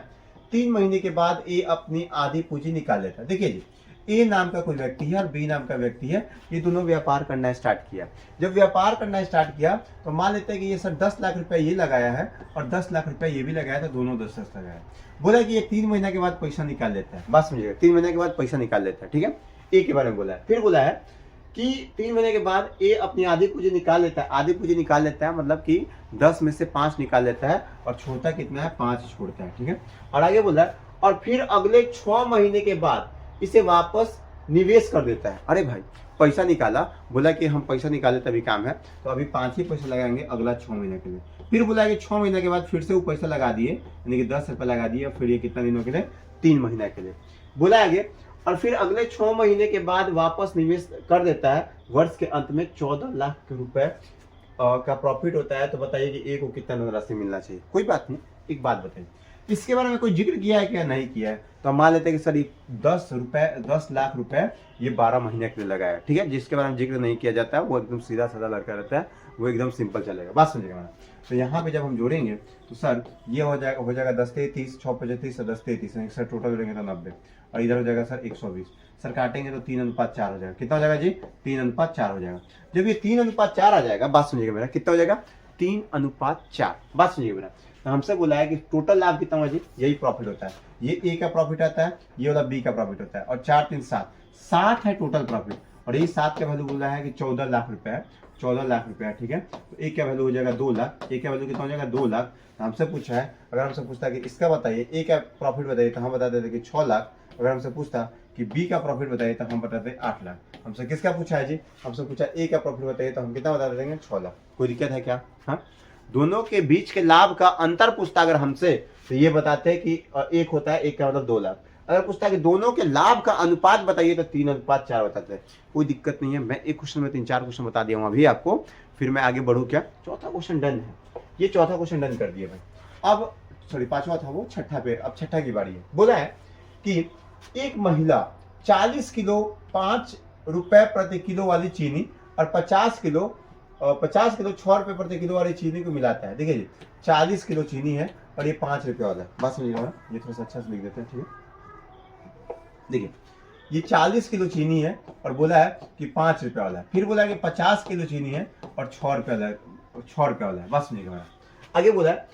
3 महीने के बाद ए अपनी आधी पूंजी निकाल लेता है। देखिए जी, ए नाम का कोई व्यक्ति है और बी नाम का व्यक्ति है, ये दोनों व्यापार करना स्टार्ट किया। जब व्यापार करना स्टार्ट किया तो मान लेते हैं कि ये सर 10 लाख रुपए ये लगाया है और 10 लाख रुपए ये भी लगाया था, दोनों 10-10 लगाया। बोला कि ये 3 महीने के बाद पैसा निकाल लेता है। बात समझिएगा, 3 महीने के बाद पैसा निकाल लेता है। ठीक है, ए के बारे में बोला है। फिर बोला है कि 3 महीने के बाद ए अपनी आधी पूंजी निकाल लेता है। आधी पूंजी निकाल लेता है मतलब कि 10 में से 5 निकाल लेता है और छोड़ता कितना है? 5 छोड़ता है। ठीक है, और आगे बोल रहा है और फिर अगले 6 महीने के बाद इसे वापस निवेश कर देता है। अरे भाई, पैसा निकाला, बोला कि हम पैसा निकाले तभी काम है, तो अभी 5 ही पैसा लगाएंगे अगला 6 महीने के लिए। फिर बोला कि 6 महीने के बाद फिर से वो पैसा लगा दिए, यानी कि 10 रुपये लगा दिए। फिर ये कितना दिनों के लिए? 3 महीने के लिए। बोला आगे और फिर अगले 6 महीने के बाद वापस निवेश कर देता है। वर्ष के अंत में 14 लाख रुपए का प्रॉफिट होता है। तो बताइए कि ए को कितना धनराशि मिलना चाहिए? कोई बात नहीं, एक बात बताइए, इसके बारे में कोई जिक्र किया है क्या? नहीं किया है। तो हम मान लेते हैं कि सर 10 लाख रुपए ये 12 महीने के लिए लगाया। ठीक है, जिसके बारे में जिक्र नहीं किया जाता है वो एकदम सीधा साधा लड़का रहता है, वो एकदम सिंपल चलेगा। बात समझिएगा। तो यहाँ पे जब हम जोड़ेंगे तो सर ये हो जाएगा 10 से 30, 6 पे 30 10 से 30, सर टोटल जोड़ेंगे तो 90 और इधर हो जाएगा सर 120। सर काटेंगे तो 3:4 हो जाएगा। कितना हो जाएगा जी? 3:4 हो जाएगा। जब ये 3:4 आ जाएगा, बात सुनिएगा मेरा, कितना हो जाएगा? 3:4। बात सुनिएगा मेरा। तो हमसे बोला है कि टोटल लाभ कितना होगा जी? यही प्रॉफिट होता है। ये ए का प्रॉफिट आता है, ये वाला बी का प्रॉफिट होता है, और 4 3 7 है टोटल प्रॉफिट। और ये 7 का वैल्यू बोल रहा है कि 14 लाख रुपए है, 14 लाख रुपया। ठीक है, तो ए का वैल्यू हो जाएगा 2 लाख। ए का वैल्यू कितना हो जाएगा? 2 लाख। हमसे पूछा है, अगर हमसे पूछता कि इसका बताइए, ए का प्रॉफिट बताइए, तो हम बता देते कि 6 लाख। अगर हमसे पूछता कि बी का प्रॉफिट बताइए तो हम बताते 8 लाख। हमसे किसका पूछा है जी? हमसे पूछा ए का प्रॉफिट बताइए, तो हम कितना बता देंगे? 6 लाख। कोई दिक्कत है क्या? हाँ, दोनों के बीच के लाभ का अंतर पूछता अगर हमसे, तो ये बताते हैं कि एक होता है, एक का मतलब 2 लाख। अगर पूछता है कि दोनों के लाभ का अनुपात बताइए तो 3:4 बताते हैं। कोई दिक्कत नहीं है, मैं एक क्वेश्चन में 3-4 क्वेश्चन बता दिया हूँ अभी आपको, फिर मैं आगे बढ़ू क्या? चौथा क्वेश्चन डन है, ये चौथा क्वेश्चन डन कर दिए भाई। अब सॉरी 5वां था वो, 6ठा पे, अब 6ठा की बारी है। बोला है कि एक महिला 40 किलो 5 रुपए प्रति किलो वाली चीनी और 50 किलो 6 रुपए प्रति किलो वाली चीनी को मिलाता है। देखिए जी, 40 किलो चीनी है और ये 5 रुपए वाला है। बस समझिएगा, ये थोड़ा सा अच्छा से लिख देते हैं। ठीक है, देखिए ये 40 किलो चीनी है और बोला है कि 5 रुपए वाला है। फिर बोला है कि 50 किलो चीनी है और 6 रुपए वाला है, 6 रुपए वाला है। बस समझिएगा। आगे बोला है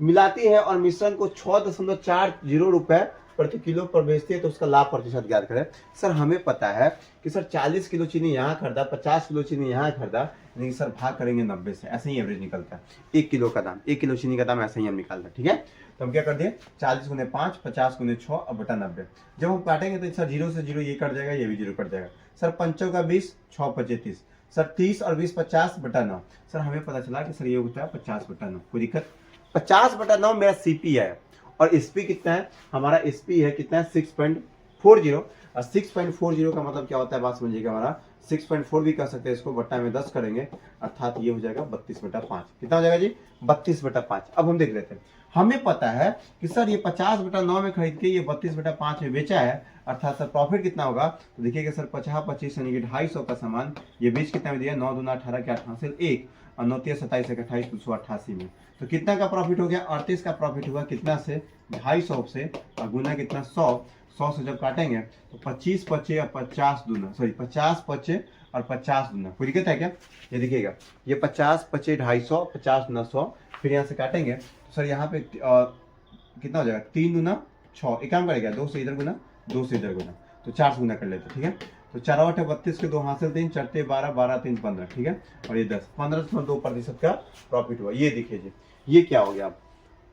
मिलाती है और मिश्रण को 6.40 रुपए प्रति किलो पर बेचती है तो उसका लाभ प्रतिशत ज्ञात करें। सर हमें पता है कि सर 40 किलो चीनी यहाँ खरीदा, 50 किलो चीनी यहाँ खरीदा, यानी सर भाग करेंगे 90 से, ऐसे ही एवरेज निकलता है। 1 किलो का दाम, 1 किलो चीनी का दाम ऐसे ही हम निकालते हैं, ठीक है। तो हम क्या कर दिए 40 गुने 5, 50 गुने 6 और बटा 90। जब हम काटेंगे तो सर 0 से 0 ये कट जाएगा, ये भी 0 कट जाएगा। सर 5 का 20, 6 पचे 30, सर 30 और 20 50 बटा 9। सर हमें पता चला कि सर ये होता है 50 बटा 9, कोई दिक्कत। 50 बटा 9 मेरा सीपी है और एसपी कितना है, हमारा एसपी है कितना है 6.40। और 6.40 का मतलब क्या होता है बात समझिएगा, हमारा 6.4 भी कर सकते हैं इसको, बट्टा में 10 करेंगे अर्थात ये हो जाएगा 32 बटा 5। कितना हो जाएगा जी 32 बटा 5। अब हम देख लेते हैं, हमें पता है कि सर ये 50 बटा 9 में खरीद के ये 32 बटा 5 में बेचा है, अर्थात सर प्रॉफिट कितना होगा। तो देखिएगा सर 50 25 यानी कि 250 का सामान ये बीच कितना में दिया, 9 दूना 18 के 8 हासिल 1 और 9 3 27 एक 28 288 में। तो कितना का प्रॉफिट हो गया 38 का प्रॉफिट हुआ, कितना से 250 से, और गुना कितना 100 से जब काटेंगे तो 25 पचे और 50 दूना, सॉरी 50 पचे और 50 दूना, कोई दिक्कत है क्या। ये देखिएगा ये 50 पचे 250, 50 दूना 100, फिर यहाँ से काटेंगे तो सर यहाँ पे कितना हो जाएगा 3 दूना 6, एक काम करेगा 2 से इधर गुना 2 से इधर गुना, तो 4 से गुना कर लेते, ठीक है। तो 4 8 32 के 2 हासिल 3, 4 12, 12 3 15, ठीक है। और ये 10, 15.2% का प्रॉफिट हुआ। ये देखिए जी ये क्या हो गया,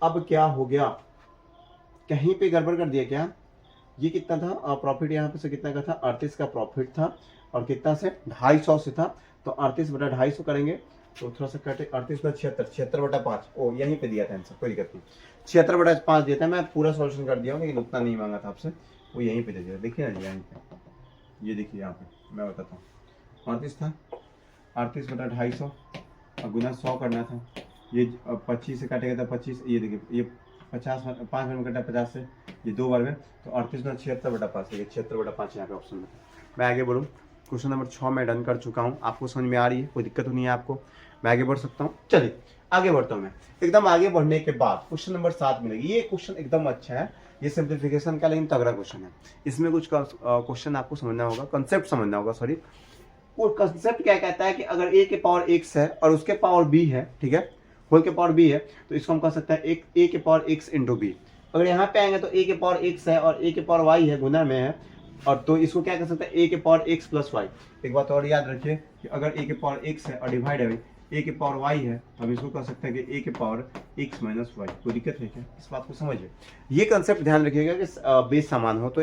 अब क्या हो गया, कहीं पे गड़बड़ कर दिया क्या। ये कितना था प्रॉफिट, यहाँ पे से कितना का था 38 का प्रॉफिट था, और कितना से 250 से था, तो 38 बटा 250 करेंगे तो थोड़ा सा कटे, 38 बटा 76, 76 बटा 5, ओ यहीं पे दिया था आंसर, कोई दिक्कत नहीं, 76 बटा 5 दिया था। मैं पूरा सॉल्यूशन कर दिया हूँ लेकिन उतना नहीं मांगा था आपसे, वो यहीं पे दे दिया, देखिए ना यहीं पे, ये देखिए यहाँ पे मैं बताता हूँ 38 था, 38 बटा 250 और गुना 100 करना था, ये 25 से काटेगा था 25, ये देखिए ये 50 5 बार में कटा 50 से, ये 2 बार में, तो 38 में 76 बटा 5, 76 बटा 5 यहाँ पे ऑप्शन में। मैं आगे बढ़ूँ, क्वेश्चन नंबर 6 में डन कर चुका हूँ, आपको समझ में आ रही है, कोई दिक्कत नहीं है आपको, मैं आगे बढ़ सकता हूँ। चलिए आगे बढ़ता हूँ मैं। एकदम आगे बढ़ने के बाद क्वेश्चन नंबर 7 मिलेगी। ये क्वेश्चन एकदम अच्छा है, ये सिंप्लीफिकेशन का लेकिन तगड़ा क्वेश्चन है। इसमें कुछ क्वेश्चन आपको समझना होगा, कंसेप्ट समझना होगा, सॉरी। वो कंसेप्ट क्या कहता है कि अगर a के पावर x है और उसके पावर b है, ठीक है, होल के पावर b है, तो इसको हम कह सकते हैं a के पावर x इंटू b। अगर यहाँ पे आएंगे तो a के पावर x है और a के पावर y है, गुना में है, और तो इसको क्या कर सकते हैं a के पावर x प्लस y। एक बात और याद रखिए कि अगर a के पावर x है और डिवाइड है a के पावर y है, तो हम इसको कह सकते हैं कि a के पावर x माइनस y। कोई दिक्कत है क्या, इस बात को समझिए। ये कंसेप्ट ध्यान रखिएगा कि बेस समान हो तो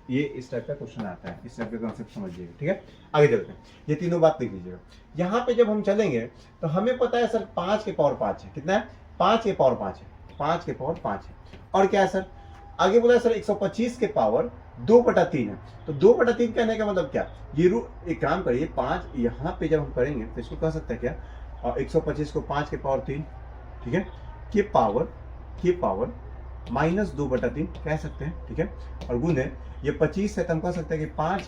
ये इस टाइप का क्वेश्चन आता है, इस टाइप का कंसेप्ट समझिएगा, ठीक है। आगे चलते हैं, ये तीनों बात लिख लीजिएगा। यहाँ पे जब हम चलेंगे तो हमें पता है सर 5 के पावर 5 है, कितना है 5 के पावर 5 है, 5 के पावर 5 है, और क्या है सर आगे बोला है सर 125 के पावर 2/3 है। तो 2/3 कहने का मतलब क्या, ये एक काम करिए 5 यहाँ पे जब हम करेंगे तो इसको कह सकते हैं क्या, और 125 को 5 के पावर 3, ठीक है, के पावर माइनस 2/3 कह सकते हैं, ठीक है। और गुने ये 25 है तो हम कह सकते हैं कि 5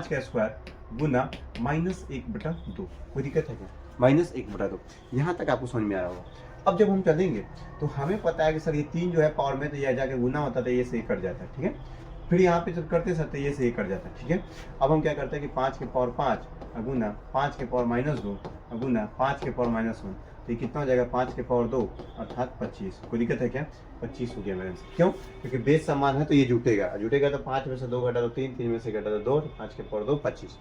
का स्क्वायर गुना माइनस 1/2। कोई दिक्कत है क्या, माइनस 1/2। यहाँ तक आपको समझ में आ रहा होगा। अब जब हम चलेंगे तो हमें पता है कि सर ये 3 जो है पावर में, तो यह जाके गुना होता था, ये से कट जाता है, ठीक है। फिर यहाँ पे जब करते सर तो ये से कट जाता है, ठीक है। अब हम क्या करते हैं कि 5 के पावर 5 गुना 5 के पावर माइनस 2 गुना 5 के पावर माइनस 1, तो ये कितना हो जाएगा 5 के पावर 2 अर्थात 25। कोई दिक्कत है क्या, 25 हो गया मेरे आंसर। क्यों, क्योंकि बेस समान है तो ये जुटेगा तो 5 में से 2 घटा तो 3, 3 में से घटा तो 2, 5 के पावर 2 25।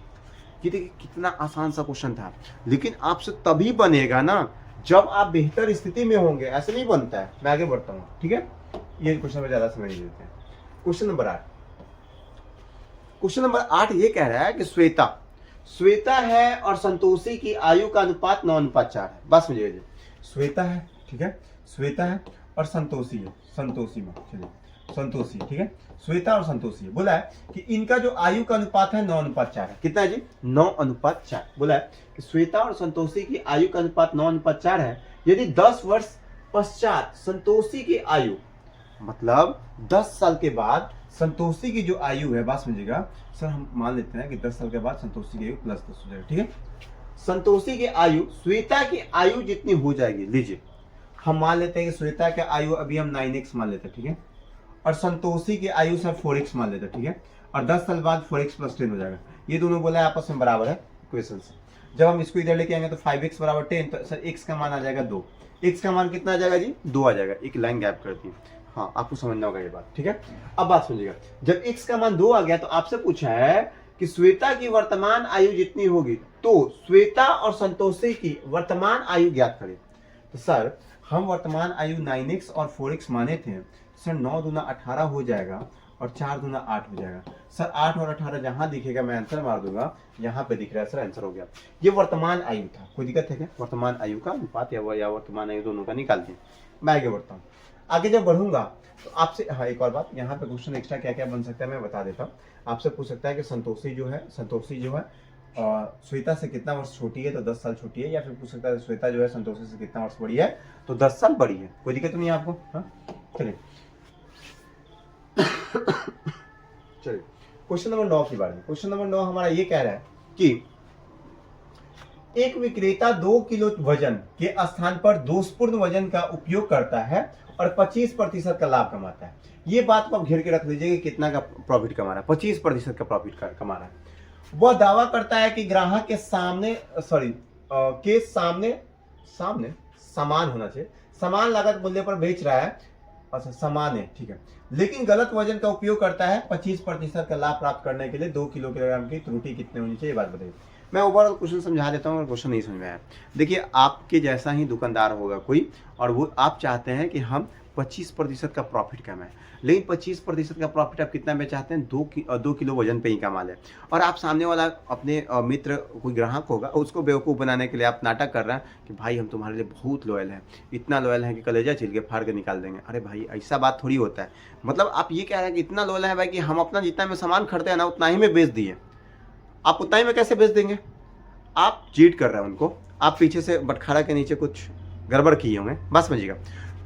ये देखिए कितना आसान सा क्वेश्चन था, लेकिन आपसे तभी बनेगा ना जब आप बेहतर स्थिति में होंगे, ऐसे नहीं बनता है। मैं आगे बढ़ता हूँ, ठीक है। ये क्वेश्चन में ज्यादा समय नहीं देते हैं। क्वेश्चन नंबर 8 ये कह रहा है कि श्वेता है और संतोषी की आयु का अनुपात 9:4 है। बस मुझे श्वेता है, ठीक है, श्वेता है और संतोषी है, संतोषी, ठीक है, श्वेता और संतोषी है। बोला है कि इनका जो आयु का अनुपात है 9:4 है। कितना है जी 9:4। बोला है कि श्वेता और संतोषी की आयु का अनुपात 9:4 है। यदि 10 वर्ष पश्चात संतोषी की आयु, मतलब 10 साल के बाद संतोषी की जो आयु है, बात समझिएगा सर, हम मान लेते हैं कि 10 साल के बाद संतोषी की आयु प्लस 10 हो जाएगा, ठीक है। संतोषी की आयु श्वेता की आयु जितनी हो जाएगी, लीजिए हम मान लेते हैं कि श्वेता की आयु अभी हम 9x मान लेते हैं, ठीक है, और संतोषी की आयु सर 4x मान लेते हैं, ठीक है, और 10 साल बाद 4x प्लस 10 हो जाएगा। ये दोनों बोला है आपस में बराबर है इक्वेशन से। जब हम इसको इधर लेके आएंगे तो 5x बराबर 10, तो सर x का मान आ जाएगा 2। x का मान कितना आ जाएगा जी 2 आ जाएगा। एक लाइन गैप कर दी, हाँ, आपको समझना होगा ये बात, ठीक है। अब बात सुनिएगा, जब x का मान 2 आ गया तो आपसे पूछा है कि श्वेता की वर्तमान आयु जितनी होगी तो श्वेता और संतोषी की वर्तमान आयु ज्ञात करें। तो सर हम वर्तमान आयु 9x और 4x माने थे, सर 9 दूना 18 हो जाएगा और 4 दूना 8 हो जाएगा। सर 8 और 18 जहां दिखेगा मैं आंसर मार दूंगा, यहाँ पे दिख रहा है सर, आंसर हो गया। ये वर्तमान आयु था, कोई दिक्कत है क्या? वर्तमान आयु का अनुपात या वर्तमान आयु दोनों का निकाल दिए। मैं आगे बढ़ता हूँ। आगे जब बढ़ूंगा तो आपसे, हाँ एक और बात, यहाँ पे क्वेश्चन एक्स्ट्रा क्या क्या बन सकता है मैं बता देता हूँ। आपसे पूछ सकता है कि संतोषी जो है श्वेता से कितना वर्ष छोटी है, तो 10 साल छोटी है। या फिर पूछ सकता है श्वेता जो है संतोषी से कितना वर्ष बड़ी है, तो 10 साल बड़ी है। कोई दिक्कत नहीं है आपको? हाँ चलिए चलिए क्वेश्चन नंबर 9 की बात है। क्वेश्चन नंबर 9 हमारा ये कह रहा है कि एक विक्रेता 2 किलो वजन के स्थान पर दोषपूर्ण वजन का उपयोग करता है और 25% का लाभ कमाता है। ये बात को आप घेर के रख लीजिए कि कितना का प्रॉफिट कमा रहा है, 25% का प्रॉफिट कमा रहा है। वह दावा करता है कि ग्राहक के सामने समान होना चाहिए, समान लागत मूल्य पर बेच रहा है। अच्छा समान है, ठीक है, लेकिन गलत वजन का उपयोग करता है। 25% का लाभ प्राप्त करने के लिए 2 किलोग्राम की त्रुटि कितनी होनी चाहिए, ये बात बताइए। मैं ओवरऑल क्वेश्चन समझा देता हूँ अगर क्वेश्चन नहीं समझ में आया। देखिए आपके जैसा ही दुकानदार होगा कोई, और वो आप चाहते हैं कि हम 25% का प्रॉफिट कमाएं, लेकिन 25% का प्रॉफिट आप कितना में चाहते हैं, 2 किलो वजन पे ही कमा लें। और आप सामने वाला अपने मित्र कोई ग्राहक होगा, उसको बेवकूफ़ बनाने के लिए आप नाटक कर रहे हैं कि भाई हम तुम्हारे लिए बहुत लॉयल हैं, इतना लॉयल है कि कलेजा छिल के फाड़ के निकाल देंगे। अरे भाई ऐसा बात थोड़ी होता है। मतलब आप ये कह रहे हैं कि इतना लॉयल है भाई कि हम अपना जितना में सामान खरीदते हैं ना उतना ही में बेच दिए। आप उतना ही में कैसे बेच देंगे? आप चीट कर रहे हैं उनको, आप पीछे से बटखारा के नीचे कुछ गड़बड़ किए होंगे, बस समझिएगा।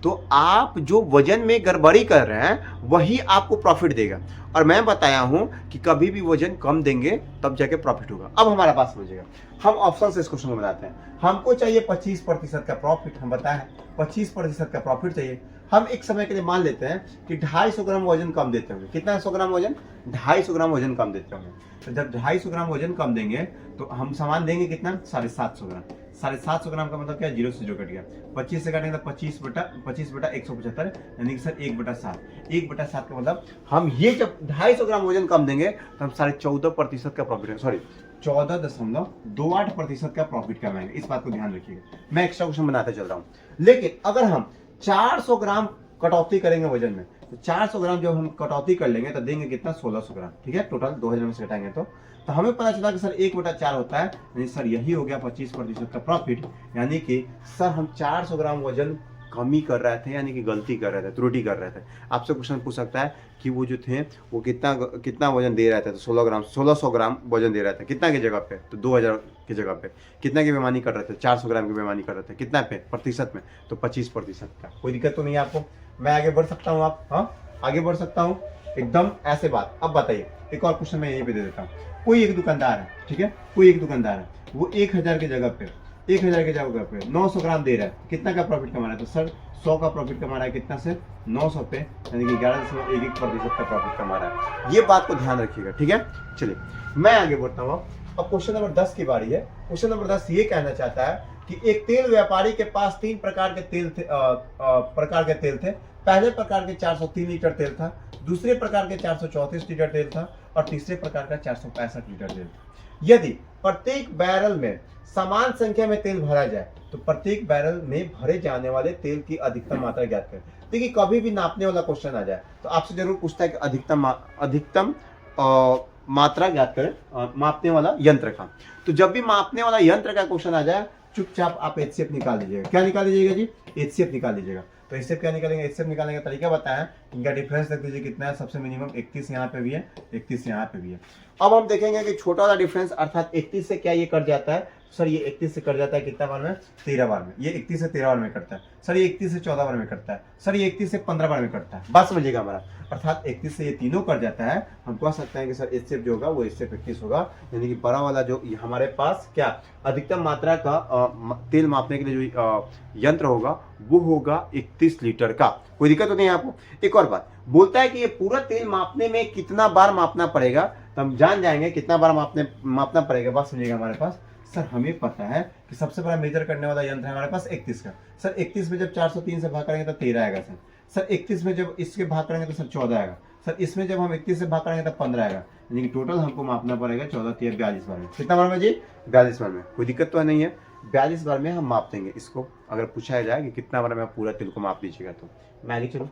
तो आप जो वजन में गड़बड़ी कर रहे हैं वही आपको प्रॉफिट देगा। और मैं बताया हूं कि कभी भी वजन कम देंगे तब जाके प्रॉफिट होगा। अब हमारा पास समझिएगा, हम ऑप्शन से इस क्वेश्चन को बनाते हैं। हमको चाहिए 25% का प्रॉफिट, हम बताए 25% का प्रॉफिट चाहिए। हम एक समय के लिए मान लेते हैं कि 250 ग्राम वजन कम देते होंगे। कितना 100 ग्राम वजन? 250 ग्राम वजन कम देते होंगे। तो जब 250 ग्राम वजन कम देंगे तो हम सामान देंगे कितना? 750 ग्राम। 750 ग्राम का मतलब क्या? 0 से जो कट गया, 25 से काटेंगे तो 25 बटा 175, यानी कि सर 1/7। 1/7 का मतलब हम ये जब 250 ग्राम वजन कम देंगे तो हम 14.5% का प्रॉफिट, सॉरी 14.28% का प्रॉफिट कमाएंगे। इस बात को ध्यान रखिएगा। मैं एक्स्ट्रा क्वेश्चन बनाते चल रहा हूँ। लेकिन अगर हम 400 ग्राम कटौती करेंगे वजन में, तो 400 ग्राम जब हम कटौती कर लेंगे तो देंगे कितना? 1600 ग्राम, ठीक है। टोटल 2000 में से घटाएंगे तो हमें पता चला कि सर 1/4 होता है, यानी सर यही हो गया 25% का प्रॉफिट। यानी कि सर हम 400 ग्राम वजन कमी कर रहे थे, यानी कि गलती कर रहे थे, त्रुटि कर रहे थे। आपसे क्वेश्चन पूछ सकता है कि वो जो थे वो कितना वजन दे रहे थे, तो 1600 ग्राम वजन दे रहे थे। कितना की जगह पे? तो 2000 की जगह पे। कितना की बेईमानी कर रहे थे? 400 ग्राम की बेईमानी कर रहे थे। कितना पे? प्रतिशत में, तो 25% का। कोई दिक्कत तो नहीं है आपको? मैं आगे बढ़ सकता हूँ? आप हाँ आगे बढ़ सकता हूँ एकदम ऐसे बात। अब बताइए, एक और क्वेश्चन मैं यहीं पे दे देता हूँ। कोई एक दुकानदार है, ठीक है, कोई एक दुकानदार है, वो 1000 की जगह पे 900 ग्राम दे रहा है। कितना का प्रॉफिट कमा रहा है? तो सर 100 का प्रॉफिट कमा रहा है। कितना से? 900 पे, यानी कि 11.11% का प्रॉफिट कमा रहा है। ये बात को ध्यान रखिएगा, ठीक है। चलिए मैं आगे बढ़ता हूँ। अब क्वेश्चन नंबर 10 की बारी है। क्वेश्चन नंबर 10 ये कहना चाहता है कि एक तेल व्यापारी के पास 3 प्रकार के तेल थे। पहले प्रकार के 403 लीटर तेल था, दूसरे प्रकार के 434 लीटर तेल था और तीसरे प्रकार का 465 लीटर तेल था। यदि प्रत्येक बैरल में समान संख्या में तेल भरा जाए तो प्रत्येक बैरल में भरे जाने वाले तेल की अधिकतम मात्रा ज्ञात करें। देखिए कभी भी नापने वाला क्वेश्चन आ जाए तो आपसे जरूर पूछता है कि अधिकतम मात्रा ज्ञात करें, मापने वाला यंत्र का। तो जब भी मापने वाला यंत्र का क्वेश्चन आ जाए चुपचाप आप HCF निकाल लीजिएगा। क्या निकाल लीजिएगा जी? HCF निकाल लीजिएगा। तो HCF क्या निकालेंगे? HCF निकालने का तरीका बताया, इनका डिफरेंस देख लीजिए कितना है। सबसे मिनिमम 31 यहाँ पे भी है, 31 यहाँ पे भी है। अब हम देखेंगे कि छोटा वाला डिफरेंस अर्थात 31 से क्या ये कट जाता है? सर ये 31 से कट जाता है कितना बार में? 13 बार में। ये 31 से 13 बार में कटता है। सर ये 31 से 14 बार में कटता है। सर ये 31 से 15 बार में कटता है। बात समझिएगा हमारा, अर्थात 31 से ये तीनों कट जाता है। हम कह सकते हैं कि सर HCF जो होगा वो HCF 31 होगा, यानी कि बड़ा वाला जो हमारे पास क्या अधिकतम मात्रा का तेल मापने के लिए जो यंत्र होगा वो होगा 31 लीटर का। कोई दिक्कत तो नहीं है आपको? एक और बात बोलता है कि ये पूरा तेल मापने में कितना बार मापना पड़ेगा, तो हम जान जाएंगे कितना बार मापना पड़ेगा। बात समझिएगा हमारे पास, सर हमें पता है कि सबसे बड़ा मेजर करने वाला यंत्र है हमारे पास 31 का। सर 31 में जब 403 से भाग करेंगे तो 13 आएगा। सर 31 में जब इसके भाग करेंगे तो सर 14 आएगा। सर इसमें जब हम 31 से भाग करेंगे तो 15 आएगा, यानी कि टोटल हमको मापना पड़ेगा 14 3 42 बार में। कितना बार में जी? 42 बार में। कोई दिक्कत तो नहीं है, 42 बार में हम माप देंगे इसको। अगर पूछा जाए कि कितना बार में आप पूरा तिल को माप लीजिएगा तो मैं आगे चलो,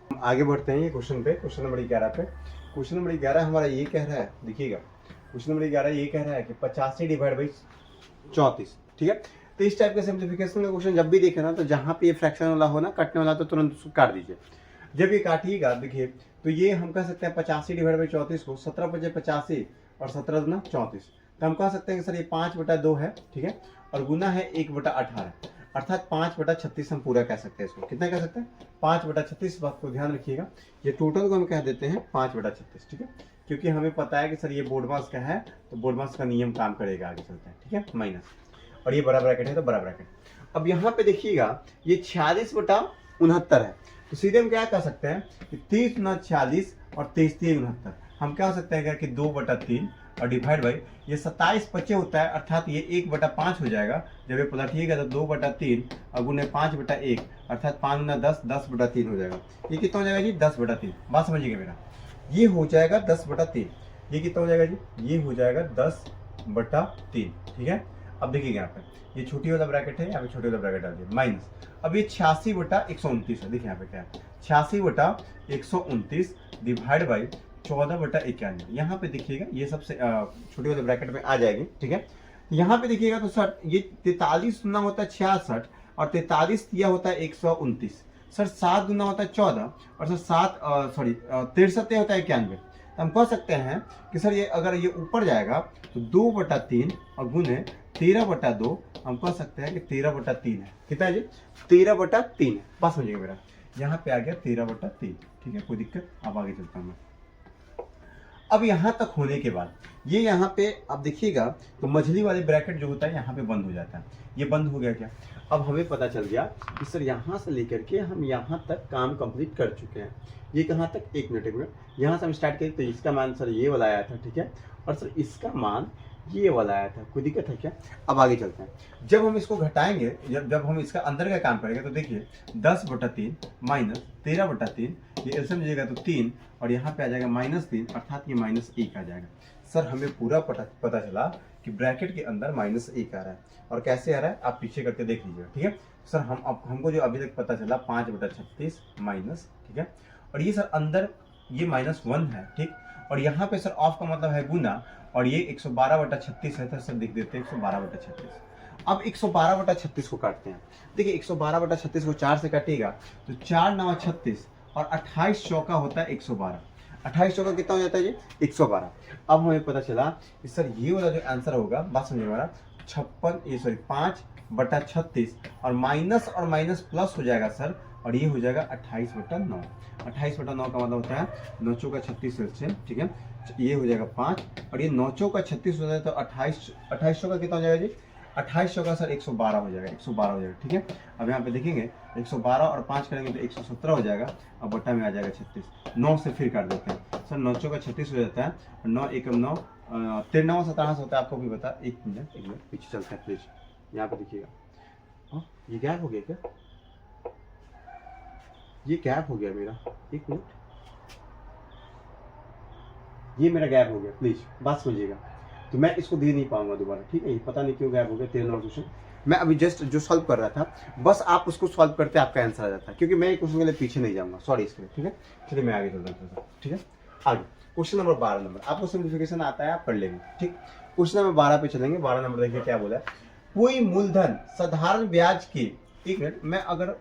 हम आगे बढ़ते हैं ये क्वेश्चन पे, क्वेश्चन नंबर 11 पे। क्वेश्चन नंबर 11 हमारा ये कह रहा है, देखिएगा क्वेश्चन नंबर 11 ये कह रहा है कि 85 डिवाइड बाई 34, ठीक है। तो इस टाइप का सिंप्लीफिकेशन का क्वेश्चन जब भी देखे ना, तो जहाँ पे ये फ्रैक्शन वाला हो ना, कटने वाला, तो तुरंत उसको काट दीजिए। जब ये काटिएगा देखिए, तो ये हम कह सकते हैं 85 डिवाइड बाई 34 को 17 बजे 85 और 17 दूना 34, तो हम कह सकते हैं कि सर ये 5/2 है, ठीक है, और गुना है 1/18, अर्थात 5/36 हम पूरा कह सकते हैं इसको। कितना कह सकते हैं? 5/36। बात को ध्यान रखिएगा, ये टोटल को हम कह देते हैं 5/36, ठीक है, क्योंकि हमें पता है कि सर ये बोर्ड मास का है, तो बोर्ड मास का नियम काम करेगा, आगे चलते हैं, ठीक है, माइनस, और ये बड़ा ब्रैकेट है तो बड़ा ब्रैकेट। अब यहाँ पे देखिएगा ये 46/69 है, तो सीधे हम क्या कह सकते हैं कि 30 × 40 और 23 × 69, हम क्या हो सकते हैं कि 2/3 और डिवाइड बाई ये 27 बचे होता है, अर्थात ये 1/5 हो जाएगा। जब ये पलटिएगा तो 2/3 और गुने 5/1, अर्थात 5 × 10 10/3 हो जाएगा। ये कितना हो जाएगा जी? 10/3। बात समझिएगा मेरा, ये हो जाएगा 10/3। ये कितना हो जाएगा जी? ये हो जाएगा 10/3, ठीक है। अब देखिएगा यहाँ पे ये छोटी वाला ब्रैकेट है, यहाँ पे छोटी वाला ब्रैकेट आ जाए माइनस। अब ये 86/129 है, देखिए यहाँ पे क्या है, 86/129 डिवाइड बाई 14/91। यहाँ पे देखिएगा ये सबसे छोटे वाले ब्रैकेट में आ जाएगी, ठीक है। यहाँ पे देखिएगा तो सर ये 43 गुना होता है 66 और 43 दिया होता है 129। सर 7 गुना होता है 14 और सर 63 होता है 91। तो हम कह सकते हैं कि सर ये अगर ये ऊपर जाएगा तो 2/3 और गुने 13/2, हम कह सकते हैं कि 13/3 है। कितना है जी? 13/3 है। बस समझिएगा मेरा, यहाँ पे आ गया 13/3, ठीक है, कोई दिक्कत। अब आगे चलता हूँ मैं। अब यहाँ तक होने के बाद ये यहाँ पे अब देखिएगा तो मझली वाले ब्रैकेट जो होता है यहाँ पे बंद हो जाता है। ये बंद हो गया क्या? अब हमें पता चल गया कि सर यहाँ से लेकर के हम यहाँ तक काम कंप्लीट कर चुके हैं। ये कहाँ तक? 1 मिनट यहाँ से हम स्टार्ट करें तो इसका मान सर ये वाला आया था, ठीक है, और सर इसका मान ये वाला आया था। कोई दिक्कत है क्या? अब आगे चलते हैं। जब हम इसको घटाएंगे, जब हम इसका अंदर का काम करेंगे तो देखिए 10/3 माइनस 13/3, ये एलसीएम लीजिएगा तो 3 और यहाँ पे आ जाएगा -3, अर्थात ये -1 आ जाएगा। सर हमें पूरा पता चला कि ब्रैकेट के अंदर -1 आ रहा है। और कैसे आ रहा है आप पीछे करके देख लीजिएगा, ठीक है। सर हमको जो अभी तक पता चला 5/36 माइनस, ठीक है, और ये सर अंदर ये -1 है, ठीक, और यहाँ पे सर ऑफ का मतलब है गुना, और ये 112/36 है, तो सर लिख देते हैं 112/36। अब 112/36 को काटते हैं। देखिए 112/36 को 4 से काटिएगा तो 4 × 9 = 36 और 28 चौका होता है 112। 28 चौका कितना हो जाता है जी? 112। अब हमें पता चला कि सर ये वाला जो आंसर होगा, बात समझिए हमारा, 5/36 और माइनस प्लस हो जाएगा सर, और ये हो जाएगा 28/9। 28/9 का मतलब होता है 9 चौका 36 एलसीएम, ठीक है, ये हो जाएगा 5 और ये 9 चौका 36 हो जाए तो 28 चौका कितना हो जाएगा जी? 28 चौका सर 112 हो जाएगा, 112 हो जाएगा, ठीक है। अब यहाँ पे देखेंगे 112 और 5 करेंगे तो 117 हो जाएगा, अब बट्टा में आ जाएगा 36। 9 से फिर काट देते हैं सर, 9 चौका 36 हो जाता है, और 9 × 9 93 27 होता है, आपको भी पता। एक मिनट पीछे चलते हैं प्लीज। यहाँ पे देखिएगा ये गैप हो गया क्या? ये गैप हो गया मेरा, एक मिनट, ये मेरा गैप हो गया, प्लीज बात समझिएगा। तो मैं इसको दे नहीं पाऊंगा दोबारा, ठीक है, ये पता नहीं क्यों गैप हो गया। 13 नंबर क्वेश्चन मैं अभी जस्ट जो सॉल्व कर रहा था, बस आप उसको सॉल्व करते आपका आंसर आ जाता है, क्योंकि मैं क्वेश्चन के लिए पीछे नहीं जाऊंगा, सॉरी इसके लिए, ठीक है। चलिए मैं आगे चलता हूँ, ठीक है। आगे क्वेश्चन नंबर 12 नंबर, आपको सिंप्लीफिकेशन आता है आप कर लेंगे, ठीक। क्वेश्चन नंबर 12 पे चलेंगे। 12 नंबर देखिए क्या बोला है, कोई मूलधन साधारण ब्याज की, एक मिनट, मैं अगर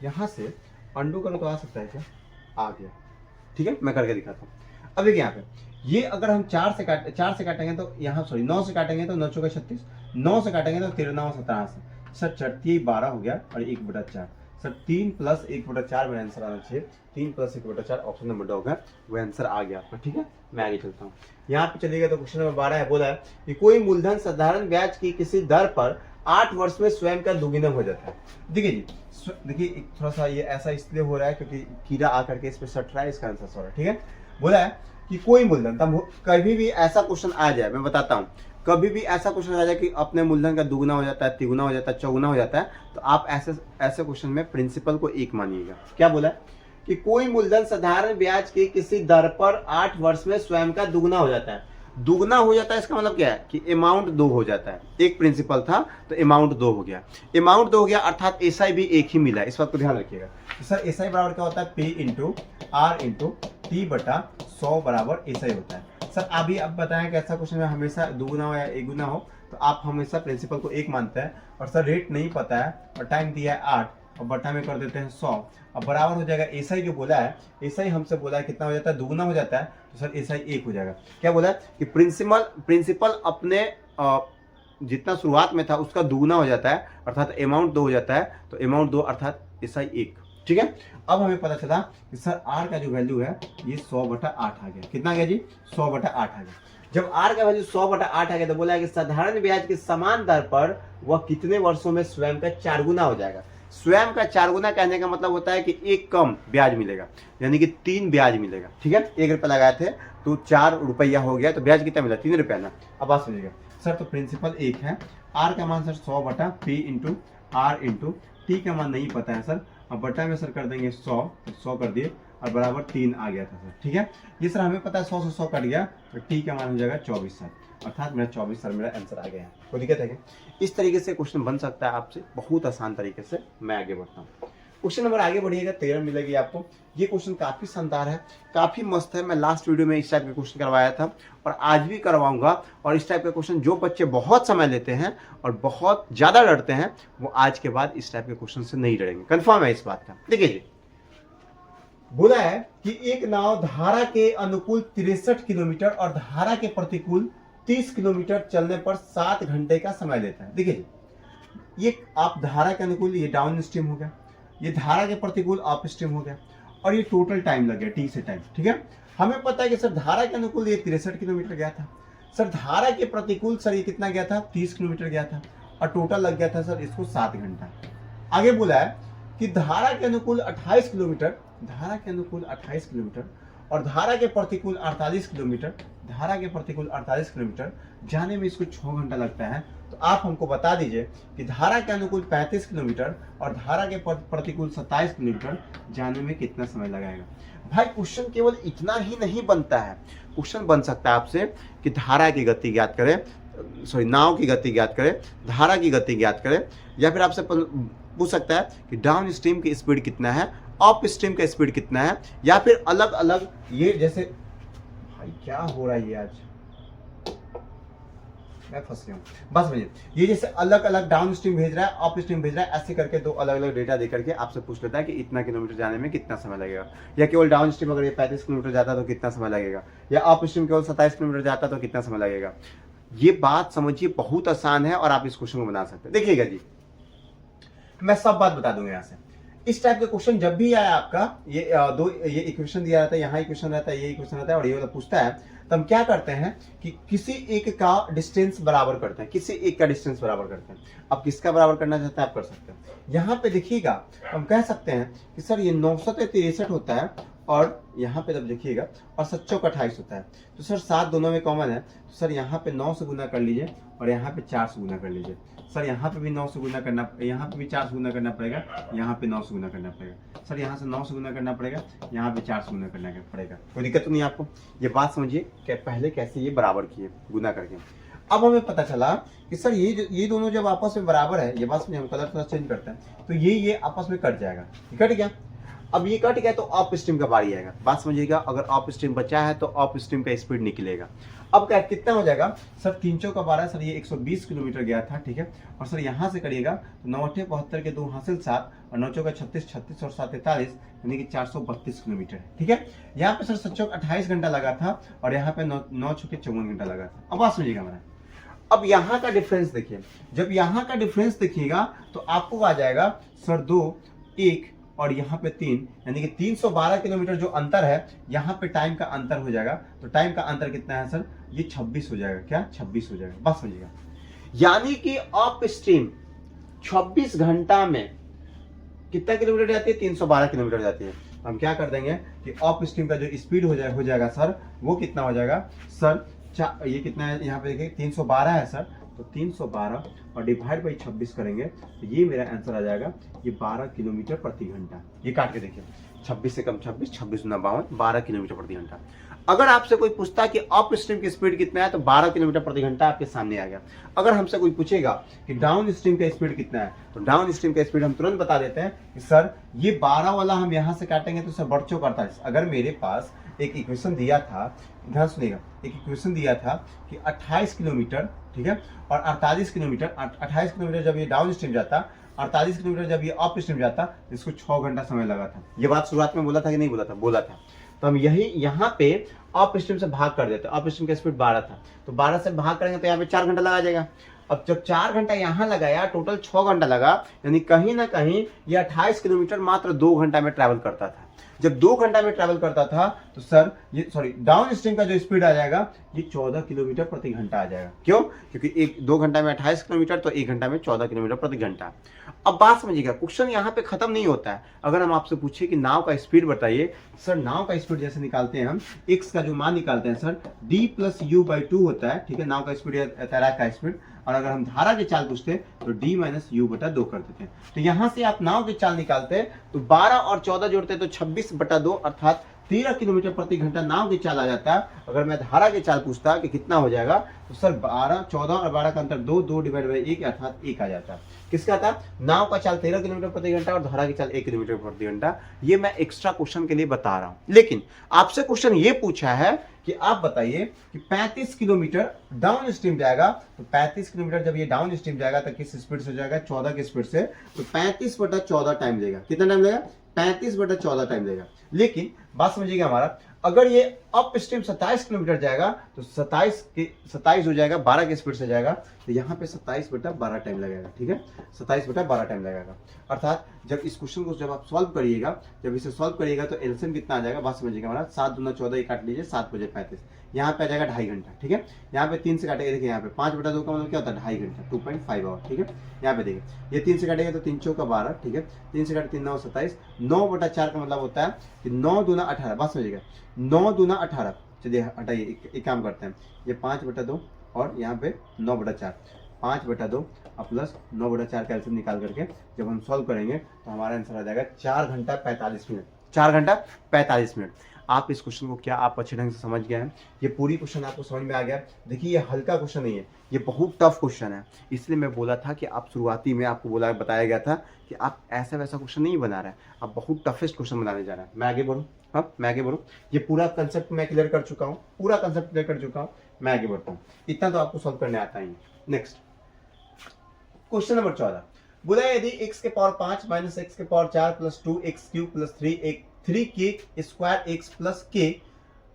यहाँ से अंडू करूँ तो आ सकता है क्या? आ गया, ठीक है, मैं करके दिखाता हूँ। अब देखिए यहाँ पे ये अगर हम 4 से काटेंगे तो यहाँ 9 से काटेंगे तो 9 चौका 36, 9 से काटेंगे तो 13 9 87 सर, 4 12 हो गया और 1/4 सर, 3 + 1/4 मेरा आंसर आना चाहिए। 3 + 1/4 ऑप्शन नंबर 2 है, वो आंसर आ गया आपका, ठीक है। मैं आगे चलता हूँ। यहाँ पे चलिएगा तो क्वेश्चन नंबर 12 है, बोला है कि कोई मूलधन साधारण ब्याज की किसी दर पर 8 वर्ष में स्वयं का दुगुना हो जाता है। देखिए जी, देखिए थोड़ा सा ये ऐसा इसलिए हो रहा है क्योंकि कीड़ा आकर के इस पे सट रहा है, इसका आंसर सो रहा है, ठीक है। बोला है कि कोई मूलधन, तब कभी भी ऐसा क्वेश्चन आ जाए, मैं बताता हूँ, कभी भी ऐसा क्वेश्चन आ जाए कि अपने मूलधन का दुगुना हो जाता है, तिगुना हो जाता है, चौगुना हो जाता है, तो आप ऐसे ऐसे क्वेश्चन में प्रिंसिपल को 1 मानिएगा। क्या बोला है कि कोई मूलधन साधारण ब्याज की किसी दर पर 8 वर्ष में स्वयं का दुगुना हो जाता है। दुगना हो जाता है इसका मतलब क्या है कि अमाउंट 2 हो जाता है। एक प्रिंसिपल था तो अमाउंट 2 हो गया, अमाउंट 2 हो गया, अर्थात एसआई भी एक ही मिला है। इस बात को ध्यान रखिएगा। तो सर एसआई बराबर क्या होता है, P into R into T बटा 100 बराबर एसआई होता है। सर अभी अब बताएं कि ऐसा क्वेश्चन में हमेशा दुगुना हो या एक गुना हो तो आप हमेशा प्रिंसिपल को 1 मानते हैं, और सर रेट नहीं पता है और टाइम दिया है 8 और बटा में कर देते हैं 100, अब बराबर हो जाएगा एसआई जो बोला है, एसआई हमसे बोला है कितना हो जाता है, दुगुना हो जाता है, तो सर एसआई 1 हो जाएगा। क्या बोला है कि प्रिंसिपल अपने जितना शुरुआत में था उसका दुगुना हो जाता है, अर्थात अमाउंट 2 हो जाता है, तो अमाउंट 2 अर्थात एसआई 1। ठीक है, अब हमें पता चला कि सर आर का जो वैल्यू है ये 100/8 आ गया। कितना आ गया जी, 100/8 आ गया। जब आर का वैल्यू 100/8 आ गया तो बोला है कि साधारण ब्याज के समान दर पर वह कितने वर्षों में स्वयं का 4 गुना हो जाएगा। स्वयं का 4 गुना कहने का मतलब होता है कि 1 कम ब्याज मिलेगा, यानी कि 3 ब्याज मिलेगा। ठीक है, 1 रुपया लगाए थे तो 4 रुपया हो गया, तो ब्याज कितना मिला, 3 रुपया ना। अब बात सुनिएगा सर, तो प्रिंसिपल 1 है, आर का मान sir 100/p into R into T का मान नहीं पता है सर, अब बटा में सर कर देंगे 100 कर दिए और बराबर 3 आ गया था सर। ठीक है, ये सर हमें पता है 100 से 100 कट गया तो टी का मान हो जाएगा 24 सर, अर्थात मेरा 24 सर मेरा आंसर आ गया है। कोई दिक्कत है क्या? इस तरीके से क्वेश्चन बन सकता है आपसे, बहुत आसान तरीके से। मैं आगे बढ़ता हूँ, क्वेश्चन नंबर आगे बढ़िएगा, 13 मिलेगी आपको। ये क्वेश्चन काफी शानदार है, काफी मस्त है। मैं लास्ट वीडियो में इस टाइप के क्वेश्चन करवाया था और आज भी करवाऊंगा, और इस टाइप के क्वेश्चन जो बच्चे बहुत समय लेते हैं और बहुत ज्यादा डरते हैं वो आज के बाद इस टाइप के क्वेश्चन से नहीं डरेंगे, कंफर्म है इस बात का। देखिए जी, बोला है कि एक नाव धारा के अनुकूल 63 किलोमीटर और धारा के प्रतिकूल 30 किलोमीटर चलने पर 7 घंटे का समय लेता है। देखिए ये आप धारा के अनुकूल ये डाउन स्ट्रीम हो गया, ये धारा के प्रतिकूल अप स्ट्रीम हो गया, और ये टोटल टाइम लग गया टी से टाइम। ठीक है, हमें पता है कि सर धारा के अनुकूल ये 63 किलोमीटर गया था, सर धारा के प्रतिकूल सर ये कितना गया था, 30 किलोमीटर गया था, और टोटल लग गया था सर इसको 7 घंटा। आगे बोला है कि धारा के अनुकूल 28 किलोमीटर, धारा के अनुकूल 28 किलोमीटर और धारा के प्रतिकूल 48 किलोमीटर, धारा के प्रतिकूल 48 किलोमीटर जाने में इसको 6 घंटा लगता है। तो आप हमको बता दीजिए कि धारा के अनुकूल 35 किलोमीटर और धारा के प्रतिकूल 27 किलोमीटर जाने में कितना समय लगाएगा। भाई क्वेश्चन केवल इतना ही नहीं बनता है, क्वेश्चन बन सकता है आपसे कि धारा की गति ज्ञात करें, सॉरी नाव की गति ज्ञात करें, धारा की गति ज्ञात करें, या फिर आपसे पूछ सकता है कि डाउन स्ट्रीम की स्पीड कितना है, अप स्ट्रीम का स्पीड कितना है, या फिर अलग अलग ये जैसे, भाई क्या हो रहा है ये आज मैं फंस गया हूँ, बस मुझे ये जैसे अलग अलग डाउन स्ट्रीम भेज रहा है, अप स्ट्रीम भेज रहा है, ऐसे करके 2 अलग अलग डेटा दे करके आपसे पूछ लेता है कि इतना किलोमीटर जाने में कितना समय लगेगा, या केवल डाउन स्ट्रीम अगर ये 35 किलोमीटर जाता तो कितना समय लगेगा, या अप स्ट्रीम केवल 27 किलोमीटर जाता तो कितना समय लगेगा। ये बात समझिए बहुत आसान है और आप इस क्वेश्चन को बना सकते हैं। देखिएगा जी, मैं सब बात बता दूंगा यहाँ से। इस टाइप का क्वेश्चन जब भी आया आपका, ये इक्वेशन दिया रहता है, यहाँ इक्वेशन रहता है, ये इक्वेशन रहता है, और ये वाला पूछता है, तो हम क्या करते हैं कि किसी एक का डिस्टेंस बराबर करते हैं, किसी एक का डिस्टेंस बराबर करते हैं। अब किसका बराबर करना चाहते हैं आप कर सकते हैं। यहाँ पे देखिएगा हम कह सकते हैं कि सर ये 963 होता है, और यहाँ पे जब देखिएगा और 7 का 28 होता है, तो सर 7 दोनों में कॉमन है, तो सर यहाँ पे 9 से गुना कर लीजिए और यहाँ पे 4 से गुना कर लीजिए। सर यहाँ पे भी 9 से गुना करना, यहाँ पे भी 4 से गुना करना पड़ेगा, यहाँ पे 9 से गुना करना पड़ेगा, सर यहाँ से 9 से गुना करना पड़ेगा, यहाँ पे 4 से गुना करना पड़ेगा। कोई दिक्कत तो नहीं आपको? ये बात समझिए कि पहले कैसे ये बराबर किए गुना करके। अब हमें पता चला कि सर ये दोनों जब आपस में बराबर है, ये बात समझिए, हम कलर थोड़ा चेंज करते हैं, तो ये आपस में कट जाएगा, कट गया। अब ये कट गया तो अप स्ट्रीम का बारी आएगा। बात समझिएगा, अगर अप स्ट्रीम बचा है तो अप स्ट्रीम का स्पीड निकलेगा। अब क्या कितना हो जाएगा सर, 3 चौका 12, सर ये 120 किलोमीटर गया था। ठीक है, और सर यहाँ से करिएगा तो 9 8 72 के 2 हासिल 7 और 9 चौका 36 36 और 7 43, यानी कि 432 किलोमीटर है। ठीक है, यहाँ पे सर 7 चौक 28 घंटा लगा था और यहाँ पे 9 चौके 54 घंटा लगा था। अब बात समझिएगा मेरा, अब यहाँ का डिफरेंस देखिए, जब यहाँ का डिफरेंस देखिएगा तो आपको आ जाएगा सर 2 1 और यहाँ पे 3, यानी कि 312 किलोमीटर जो अंतर है, यहाँ पे टाइम का अंतर हो जाएगा। तो टाइम का अंतर कितना है सर, ये 26 हो जाएगा। क्या 26 हो जाएगा? बस समझिएगा, यानी कि अप स्ट्रीम 26 घंटा में कितना किलोमीटर जाती है, 312 किलोमीटर जाती है। हम क्या कर देंगे कि अप स्ट्रीम का जो स्पीड हो जाएगा सर, वो कितना हो जाएगा सर ये कितना है यहाँ पे देखिए 312 है सर, तो 312 और डिवाइड बाई 26 करेंगे तो ये मेरा आंसर आ जाएगा, ये 12 किलोमीटर प्रति घंटा। ये काट के देखिए, 26 से कम 26, 26 गुना 52, 12 किलोमीटर प्रति घंटा। अगर आपसे कोई पूछता है कि अप स्ट्रीम की स्पीड कितना है, तो 12 किलोमीटर प्रति घंटा आपके सामने आ गया। अगर हमसे कोई पूछेगा कि डाउन स्ट्रीम का स्पीड कितना है, तो डाउन स्ट्रीम का स्पीड हम तुरंत बता देते हैं कि सर ये 12 वाला हम यहाँ से काटेंगे तो सर बढ़ चुका 48। अगर मेरे पास एक इक्वेशन दिया था, ध्यान सुनिएगा, एक इक्वेशन दिया था कि 28 किलोमीटर, ठीक है, और 48 किलोमीटर, 28 किलोमीटर जब ये डाउन स्ट्रीम जाता, 48 किलोमीटर जब ये अप स्ट्रीम जाता, इसको 6 घंटा समय लगा था। ये बात शुरुआत में बोला था कि नहीं बोला था? बोला था। तो हम यही यहाँ पे अप स्ट्रीम से भाग कर देते हैं। अप स्ट्रीम का स्पीड 12 था, तो 12 से भाग करेंगे तो यहाँ पे 4 घंटा लगा जाएगा। अब जब 4 घंटा यहाँ लगाया, टोटल 6 घंटा लगा, यानी कहीं ना कहीं ये 28 किलोमीटर मात्र 2 घंटा में ट्रैवल करता था। जब 2 घंटा में ट्रैवल करता था तो सर ये डाउन स्ट्रीम का जो स्पीड आ जाएगा ये 14 किलोमीटर प्रति घंटा आ जाएगा। क्यों? क्योंकि 2 घंटा में 28 किलोमीटर, तो 1 घंटा में 14 किलोमीटर प्रति घंटा। अब बात समझिएगा, क्वेश्चन यहाँ पे खत्म नहीं होता है। अगर हम आपसे पूछे कि नाव का स्पीड बताइए, सर नाव का स्पीड जैसे निकालते हैं हम, x का जो मान निकालते हैं सर d + u/2 होता है, ठीक है, नाव का स्पीड या तैराक का स्पीड। और अगर हम धारा की चाल पूछते हैं तो d - u/2 कर देते हैं। तो यहाँ से आप नाव की चाल निकालते हैं तो 12 और 14 जोड़ते हैं तो 26/2 अर्थात 13 किलोमीटर प्रति घंटा नाव की चाल आ जाता है। अगर मैं धारा की चाल पूछता कि कितना हो जाएगा, तो सर 12, 14 और 12 का अंतर 2, 2 डिवाइड बाई 1 अर्थात 1 आ जाता है। किसका था? नाव का चाल 13 किलोमीटर प्रति घंटा और धारा की चाल 1 किलोमीटर प्रति घंटा। ये मैं एक्स्ट्रा क्वेश्चन के लिए बता रहा हूं। लेकिन आपसे क्वेश्चन ये पूछा है कि आप बताइए कि 35 किलोमीटर डाउन स्ट्रीम जाएगा, तो 35 किलोमीटर जब ये डाउन स्ट्रीम जाएगा तो किस स्पीड से जाएगा? 14 की स्पीड से। तो 35/14 टाइम लेगा। कितना टाइम लेगा? 35/14 टाइम लेगा। लेकिन बात समझिएगा हमारा, अगर ये अप स्ट्रीम 27 किलोमीटर जाएगा तो 27 हो जाएगा, 12 की स्पीड से जाएगा, तो यहाँ पे 27/12 टाइम लगेगा। ठीक है, 27/12 टाइम लगेगा। अर्थात जब इस क्वेश्चन को जब आप सॉल्व करिएगा, जब इसे सॉल्व करिएगा तो एलसीएम कितना आ जाएगा? बात समझिएगा हमारा, 7 दूना 14, काट लीजिए, 7 बजे 35, यहाँ पे आ जाएगा 2.5 घंटा। ठीक है, यहाँ पे 3 से काटेगा, देखिए यहाँ पे 5/2 का मतलब क्या होता है? 2.5 घंटा, 2.5 आवर। ठीक है, यहाँ पे देखिए ये 3 से काटेगा तो 3 चौका 12, ठीक है, 3 से काटे 3 9 27, 9/4 का मतलब होता है कि 9 दूना 18। बात समझिएगा, 9 दूना 18। चलिए हटाइए, एक काम करते हैं, ये 5/2 और यहाँ पे 9/4, 5/2 और प्लस 9/4 का एलसीएम निकाल करके जब हम सॉल्व करेंगे तो हमारा आंसर आ जाएगा 4 घंटा 45 मिनट। 4 घंटा 45 मिनट। आप इस क्वेश्चन को क्या आप अच्छे ढंग से समझ गए हैं? ये पूरी क्वेश्चन आपको समझ में आ गया? देखिए ये हल्का क्वेश्चन नहीं है, ये बहुत टफ क्वेश्चन है। इसलिए मैं बोला था कि आप शुरुआती में आपको बताया गया था कि आप ऐसा वैसा क्वेश्चन नहीं बना रहे हैं, आप बहुत टफेस्ट क्वेश्चन बनाने जा रहे हैं। मैं आगे बढ़ूँ? हाँ, मैं आगे बढ़ूँ। ये पूरा कंसेप्ट मैं क्लियर कर चुका हूँ, पूरा कंसेप्ट क्लियर कर चुका हूँ। मैं आगे बढ़ता हूँ, इतना तो आपको सॉल्व करने आता ही है। नेक्स्ट क्वेश्चन नंबर 14 बोला, यदि x के पावर 5 माइनस x के power 4 plus 2x³ plus 3k² x plus k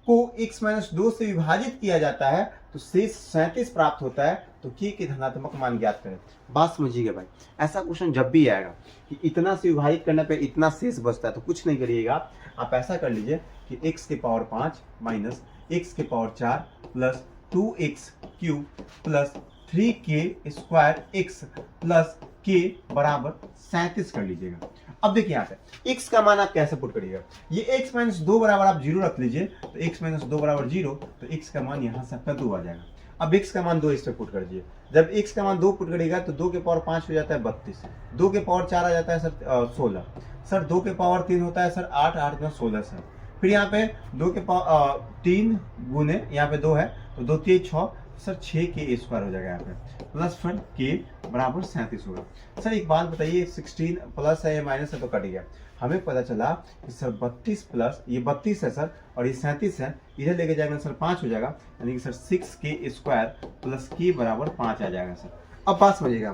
को x माइनस 2 से विभाजित किया जाता है तो शेष 37 प्राप्त होता है, तो k के धनात्मक मान ज्ञात करें। बात समझिएगा भाई, ऐसा क्वेश्चन जब भी आएगा कि इतना से विभाजित करने पे इतना शेष बचता है, तो कुछ नहीं करिएगा, आप ऐसा कर लीजिए कि x के पावर 5 माइनस x के power 4 plus 2x³ plus 3k² x plus k बराबर 37 कर लीजिएगा। अब देखिए यहाँ पे x का मान आप कैसे पुट करिएगा, ये x माइनस 2 बराबर आप 0 रख लीजिए, तो x माइनस 2 बराबर 0, तो x का मान यहाँ से आपका 2 आ जाएगा। अब x का मान 2 इस पे पुट कर दीजिए, जब x का मान 2 पुट करिएगा तो 2 के पावर 5 हो जाता है 32, 2 के पावर 4 आ जाता है सर 16, सर 2 के पावर 3 होता है सर 8, 8 में 16 सर। फिर यहाँ पे 2 के पावर 3 गुने यहाँ पे 2 है तो 2 3 6 सर 6k² हो जाएगा यहाँ पे, प्लस फिर k बराबर 37 होगा। सर एक बात बताइए, 16 प्लस है या माइनस है तो कट गया। हमें पता चला कि सर 32 प्लस ये 32 है सर और ये 37 है, इधर लेके जाएगा सर 5 हो जाएगा, यानी कि सर 6k² प्लस k बराबर 5 आ जाएगा सर। अब बात समझिएगा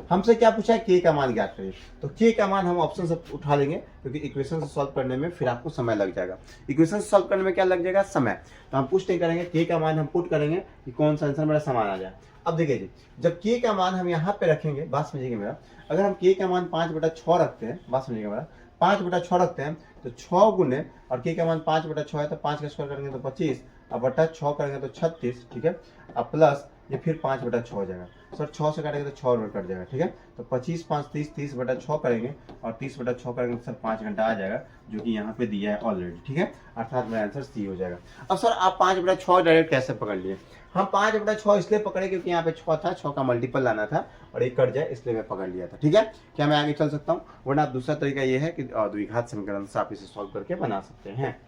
हमसे क्या पूछा है? k का मान ज्ञात करिए। तो k का मान हम ऑप्शन से उठा लेंगे, क्योंकि इक्वेशन से सॉल्व करने में फिर आपको समय लग जाएगा। इक्वेशन से सॉल्व करने में क्या लग जाएगा? समय। तो हम पुट नहीं करेंगे, k का मान हम पुट करेंगे कि कौन सा आंसर मेरा समान आ जाए। अब देखिए जी, जब k का मान हम यहाँ पे रखेंगे, बात समझिएगा मेरा, अगर हम k का मान 5/6 रखते हैं, बात समझिएगा मेरा, 5/6 रखते हैं तो 6 गुने, और k का मान 5/6 है तो 5 का स्क्वायर करेंगे तो 25, अब बटा 6 करेंगे तो 36, ठीक है, अब प्लस ये फिर 5/6 हो जाएगा। सर 6 से काटेंगे तो 6 और कट जाएगा, ठीक है। तो 25 5 30, 30/6 करेंगे और 30/6 करेंगे तो सर 5 घंटा आ जाएगा, जो कि यहाँ पे दिया है ऑलरेडी, ठीक है। अर्थात मेरा आंसर सी हो जाएगा। अब सर आप 5/6 डायरेक्ट कैसे पकड़ लिए? हम 5/6 इसलिए पकड़े क्योंकि यहाँ पे 6 था, 6 का मल्टीपल लाना था और एक कट जाए इसलिए मैं पकड़ लिया था, ठीक है। क्या मैं आगे चल सकता हूँ? वरना दूसरा तरीका ये है कि द्विघात समीकरण से आप इसे सॉल्व करके बना सकते हैं।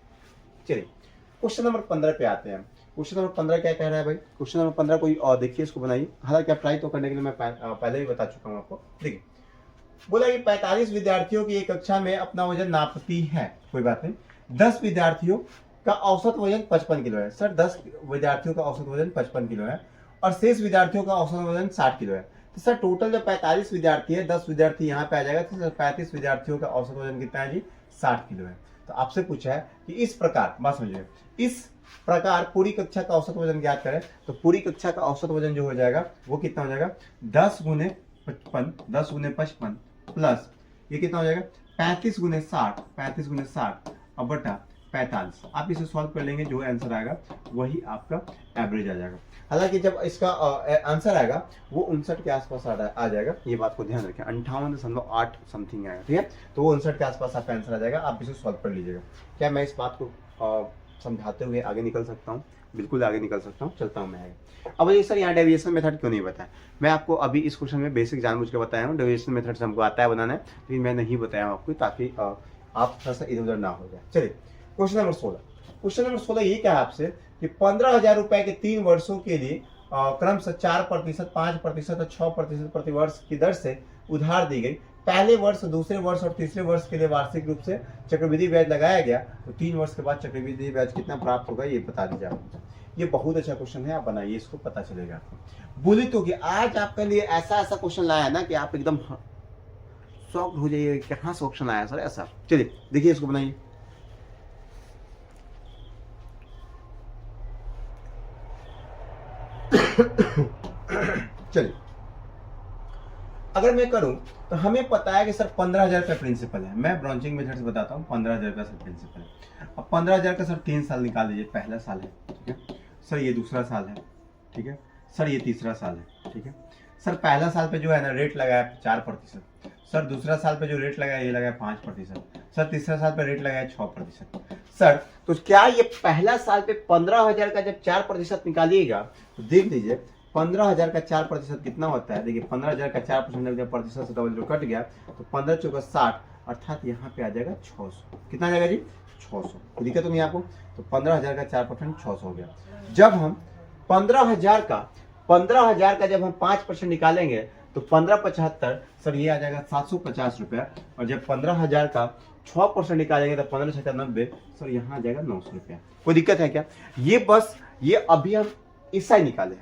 चलिए क्वेश्चन नंबर 15 पे आते हैं। क्वेश्चन नंबर 15 क्या कह रहा है भाई? क्वेश्चन नंबर 15 कोई और देखिए, इसको बनाइए। हालांकि आप ट्राई तो करने के लिए मैं पहले ही बता चुका हूँ आपको। देखिए बोला कि 45 विद्यार्थियों की एक कक्षा में अपना वजन नापती है, कोई बात नहीं। 10 विद्यार्थियों का औसत वजन 55 किलो है। सर 10 विद्यार्थियों का औसत वजन 55 किलो है और शेष विद्यार्थियों का औसत वजन 60 किलो है। तो सर टोटल जो 45 विद्यार्थी है, 10 विद्यार्थी यहाँ पे आ जाएगा, तो 35 विद्यार्थियों का औसत वजन कितना है जी? 60 किलो है। तो आपसे पूछा है कि इस प्रकार, बात समझिए, इस प्रकार पूरी कक्षा का औसत वजन ज्ञात करें। तो पूरी कक्षा का औसत वजन जो हो जाएगा वो कितना हो जाएगा? 10 × 55, 10 × 55 प्लस ये कितना हो जाएगा? 35 × 60, 35 × 60 और बटा 45। आप इसे सॉल्व कर लेंगे, जो आंसर आएगा वही आपका एवरेज आ जाएगा। हालांकि जब इसका आंसर आएगा वो 59 के आसपास आ जाएगा, ये बात को ध्यान रखें। 58.8 समथिंग आएगा, ठीक है। तो वो 59 के आसपास आपका आंसर आ जाएगा, आप इसे सॉल्व कर लीजिएगा। क्या मैं इस बात को समझाते हुए आगे निकल सकता हूँ? बिल्कुल आगे निकल सकता हूँ, चलता हूँ मैं आगे। अब ये सर यहाँ डेविएशन मेथड क्यों नहीं बताया? मैं आपको अभी इस क्वेश्चन में बेसिक जानबूझ के बताया हूँ। डेविएशन मेथड से हमको आता है बनाना है, लेकिन मैं नहीं बताया हूँ आपको, ताकि आप थोड़ा सा इधर उधर ना हो जाए। चलिए क्वेश्चन नंबर 16। क्वेश्चन नंबर 16 ये क्या है आपसे कि 15,000 रुपए के 3 वर्षों के लिए क्रमशः 4%, 5% और 6% प्रतिवर्ष की दर से उधार दी गई। पहले वर्ष, दूसरे वर्ष और तीसरे वर्ष के लिए वार्षिक रूप से चक्रवृद्धि ब्याज लगाया गया, तो 3 वर्ष के बाद चक्रवृद्धि ब्याज कितना प्राप्त होगा ये बता दीजिए आप। ये बहुत अच्छा क्वेश्चन है, आप बनाइए इसको, पता चलेगा आपको। बोली तो कि आज आपके लिए ऐसा क्वेश्चन लाया ना कि आप एकदम शॉक्ड हो जाइए, कहाँ से क्वेश्चन आया सर ऐसा। चलिए देखिए इसको बनाइए। चलिए अगर मैं करूं तो हमें पता है कि सर 15,000 का प्रिंसिपल है। मैं ब्रांचिंग मेथड से बताता हूं। 15,000 का सर प्रिंसिपल है। अब 15,000 का सर 3 साल निकाल लीजिए। पहला साल है, ठीक है सर, ये दूसरा साल है, ठीक है सर, ये तीसरा साल है, ठीक है सर। पहला साल पे जो है ना रेट लगाया 4%, सर दूसरा साल पे जो रेट लगाया ये लगाया 5%, सर तीसरा साल पे रेट लगाया 6%। सर तो क्या ये पहला साल पे 15,000 का जब 4% निकालिएगा तो देख लीजिए 15,000 का 4% कितना होता है? देखिए 15,000 का 4% जब प्रतिशत से डबल जो कट गया तो 15 चौका 60, अर्थात यहाँ पे आ जाएगा 600। कितना आ जाएगा जी? 600। कोई दिक्कत तो नहीं आपको? तो 15,000 का 4% 600 हो गया। जब हम 15,000 का जब हम 5% निकालेंगे तो 15×75, सर ये आ जाएगा 750 रुपया। और जब 15,000 का 6% निकालेंगे तो 15×6 सर यहाँ आ जाएगा 900 रुपया। कोई दिक्कत है क्या? ये बस ये अभी हम एसआई निकाले,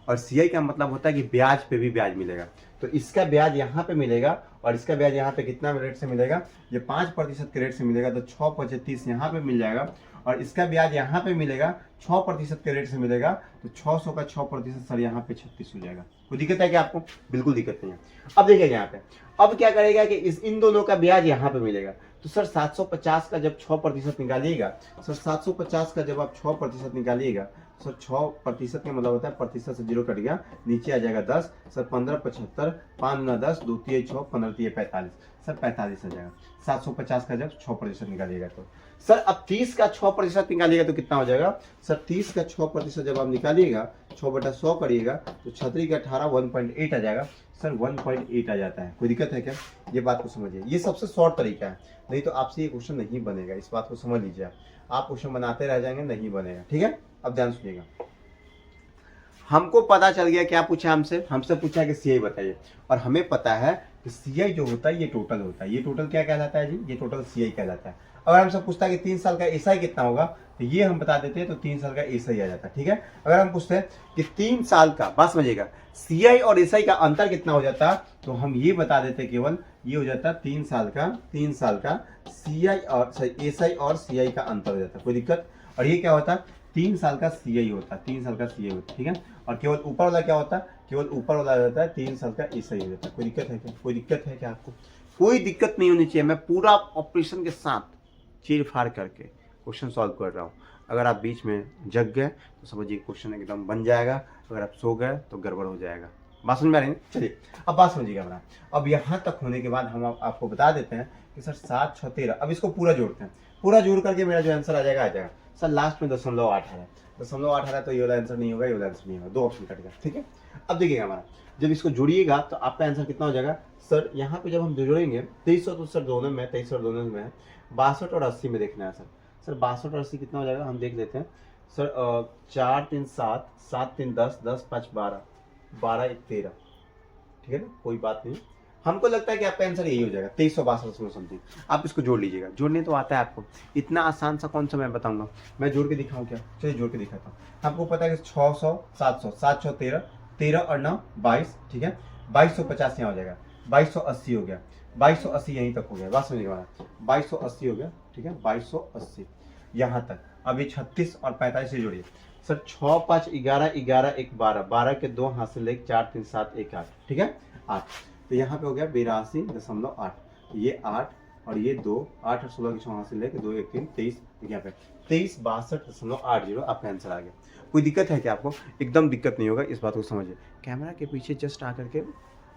और सीआई का मतलब होता है कि ब्याज पे भी ब्याज मिलेगा। तो इसका ब्याज यहाँ पे मिलेगा और इसका ब्याज यहाँ पे कितना रेट से मिलेगा? ये 5% के रेट से मिलेगा, तो 6×25 यहाँ पे मिल जाएगा। और इसका ब्याज यहाँ पे मिलेगा 6% के रेट से मिलेगा, तो 600 का 6% सर यहाँ पे 36 हो जाएगा। कोई दिक्कत है क्या आपको? बिल्कुल दिक्कत नहीं है। अब देखिए यहाँ पे अब क्या करेगा कि इन दोनों का ब्याज यहाँ पे मिलेगा। तो सर 750 का जब 6% निकालिएगा, सर 750 का जब आप 6% निकालिएगा, सर 6% का मतलब होता है प्रतिशत से 0 कट गया, नीचे आ जाएगा 10। सर 15×75, 5×10, 2×3=6, 15×3=45, सर 45 आ जाएगा। 750 का जब 6% निकालिएगा तो सर अब 30 का 6% निकालिएगा तो कितना हो जाएगा? सर 30 का 6% जब आप निकालिएगा, 6/100 करिएगा तो 6×3 = 18, 1.8 आ जाएगा। सर 1.8 आ जाता है। कोई दिक्कत है क्या? ये बात को समझिए, ये सबसे शॉर्ट तरीका है, नहीं तो आपसे ये क्वेश्चन नहीं बनेगा। इस बात को समझ लीजिए, आप क्वेश्चन बनाते रह जाएंगे, नहीं बनेगा, ठीक है। अब ध्यान सुनिएगा, हमको पता चल गया क्या पूछा हमसे पूछा है कि सीआई बताइए, और हमें पता है कि सीआई जो होता है ये टोटल होता है। ये टोटल क्या कहलाता है जी? ये टोटल सीआई कहलाता है। अगर हमसे पूछता है कि 3 साल का एसआई कितना होगा, तो ये हम बता देते हैं, तो 3 साल का एसआई आ जाता है, ठीक है। अगर हम पूछते हैं कि 3 साल का, बात समझिएगा, सीआई और एसआई का अंतर कितना हो जाता है, तो हम ये बता देते केवल ये हो जाता है 3 साल का सीआई और एसआई और सीआई का अंतर हो जाता है। कोई दिक्कत? और ये क्या होता है? 3 साल का सीआई होता है, 3 साल का सीआई होता है, ठीक है। और केवल ऊपर वाला क्या होता है? केवल ऊपर वाला रहता है 3 साल का एसआई हो जाता है। कोई दिक्कत है क्या? कोई दिक्कत है क्या आपको? कोई दिक्कत नहीं होनी चाहिए। मैं पूरा ऑपरेशन के साथ चीर फाड़ करके क्वेश्चन सॉल्व कर रहा हूँ। अगर आप बीच में जग गए तो समझिए क्वेश्चन एकदम बन जाएगा, अगर आप सो गए तो गड़बड़ हो जाएगा। बात समझ में आ रही है? चलिए अब बात समझिएगा हमारा। अब यहाँ तक होने के बाद हम आपको बता देते हैं कि सर 7 6 13, अब इसको पूरा जोड़ते हैं, पूरा जोड़ करके मेरा जो आंसर आ जाएगा सर लास्ट में 0.8 है। 0.8 है तो ये वाला आंसर नहीं होगा, ये वाला आंसर नहीं होगा, 2 ऑप्शन कट गया। ठीक है, अब देखिएगा हमारा जब इसको जोड़िएगा तो आपका आंसर कितना हो जाएगा सर, यहाँ पे जब हम जोड़ेंगे 23 तो सर दोनों में 23 और दोनों में है, 62 और 80 में देखना है सर। सर 62 और 80 कितना हो जाएगा हम देख लेते हैं सर। 4 3 7, 7 3 10, 10 5 12, 12 1 13। ठीक है ना, कोई बात नहीं, हमको लगता है कि आपका आंसर यही हो जाएगा 2362 समथिंग। आप इसको जोड़ लीजिएगा, जोड़ने तो आता है आपको, इतना आसान सा कौन सा मैं बताऊंगा, मैं जोड़ के दिखाऊं क्या? चलिए जोड़ के दिखाता हूँ। आपको पता है कि 600 700, 7 6 13, 13 और 9 22, ठीक है, 2250 यहाँ हो जाएगा, 2280 हो गया, 2280 यहीं तक हो गया। बात समझिएगा, 2280 हो गया। ठीक है, 2280 यहाँ तक। अभी 36 और 45 से जोड़िए सर। 6 5 11, 11 1 12, 12 के 2 हासिल 1, 4 3 7 1 8। ठीक है, 8, तो यहाँ पे हो गया 82.8, ये 8 और ये 2, 8 और 16 की 6 हासिल 1, 2 1 3 23, यहाँ पे 2362.80 आपका आंसर आ गया। कोई दिक्कत है क्या आपको? एकदम दिक्कत नहीं होगा, इस बात को समझिए। कैमरा के पीछे जस्ट आकर के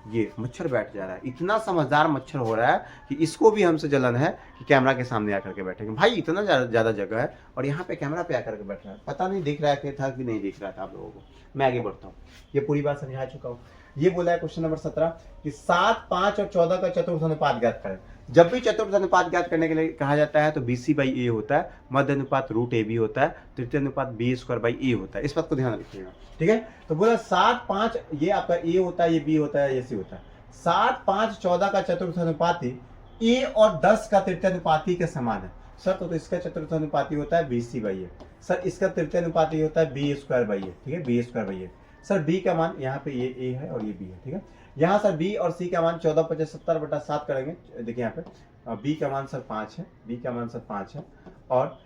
ये मच्छर बैठ जा रहा है, इतना समझदार मच्छर हो रहा है कि इसको भी हमसे जलन है कि कैमरा के सामने आकर के बैठेंगे। भाई इतना ज़्यादा जगह है और यहाँ पे कैमरा पे आकर के बैठ रहा है, पता नहीं दिख रहा है था कि नहीं दिख रहा था आप लोगों को। मैं आगे बढ़ता हूँ, ये पूरी बात समझा चुका हूँ। ये बोला है क्वेश्चन नंबर 17 कि 7 5 और 14 का चतुर्थ अनुपात ज्ञात करें। जब भी चतुर्थ अनुपात ज्ञात करने के लिए कहा जाता है तो BC/A होता है, मध्य अनुपात √AB होता है, तृतीय अनुपात B²/A होता है। इस बात को ध्यान रखिएगा। ठीक है, तो बोला 7 5 ये आपका A होता है, ये B होता है, ये C होता है। 7 5 14 का चतुर्थ अनुपाती A और 10 का तृतीय अनुपाती के समान है सर। तो इसका चतुर्थ अनुपाती होता है BC/A सर, इसका तृतीय अनुपाती होता है B²/A। ठीक है, B²/A सर। B का मान यहाँ पे ये A है और ये B है। ठीक है, यहाँ सर B और C का मान 14 5 70/7 करेंगे। देखिए यहाँ पे B का मान सर 5 है, B का मान सर 5 है और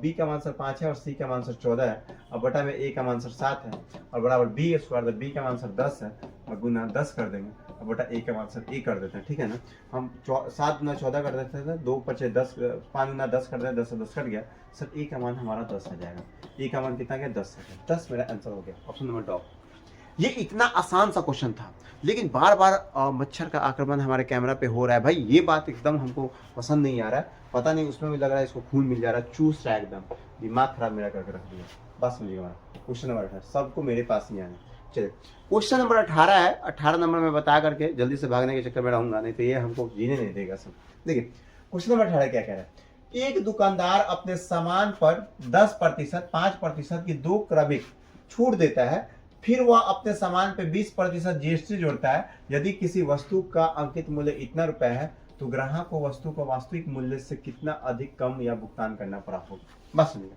B का मान सर 5 है और C का मान सर 14 है और बटा में A का मान सर 7 है और बराबर B², B का मान सर 10 है और गुना 10 कर देंगे और बटा A का मान सर A कर देते हैं। ठीक है ना, हम 7 गुना 14 कर देते थे, 2 5 10, 5 गुना 10 कर देते, 10 से 10 कट गया सर। A का मान हमारा 10 आ जाएगा। A का मान कितना गया? 10 आ गया। 10 मेरा आंसर हो गया, ऑप्शन नंबर डॉ। ये इतना आसान सा क्वेश्चन था, लेकिन बार बार मच्छर का आक्रमण हमारे कैमरा पे हो रहा है। भाई ये बात एकदम हमको पसंद नहीं आ रहा है, पता नहीं उसमें भी लग रहा है इसको खून मिल जा रहा है, चूस रहा है, एकदम दिमाग खराब मेरा करके रख दिया। बस समझिएगा, क्वेश्चन नंबर 18 सबको मेरे पास ही आना। चलिए क्वेश्चन नंबर 18 है। 18 नंबर में बता करके जल्दी से भागने के चक्कर में रहूंगा, नहीं तो ये हमको जीने नहीं देगा सब। देखिए क्वेश्चन नंबर 18 क्या कह रहा है। एक दुकानदार अपने सामान पर 10%, 5% की 2 क्रमिक छूट देता है, फिर वह अपने सामान पे 20% GST जोड़ता है। यदि किसी वस्तु का अंकित मूल्य इतना रुपए है तो ग्राहक को वस्तु को वास्तविक मूल्य से कितना अधिक कम या भुगतान करना पड़ा होगा। बस समझिए,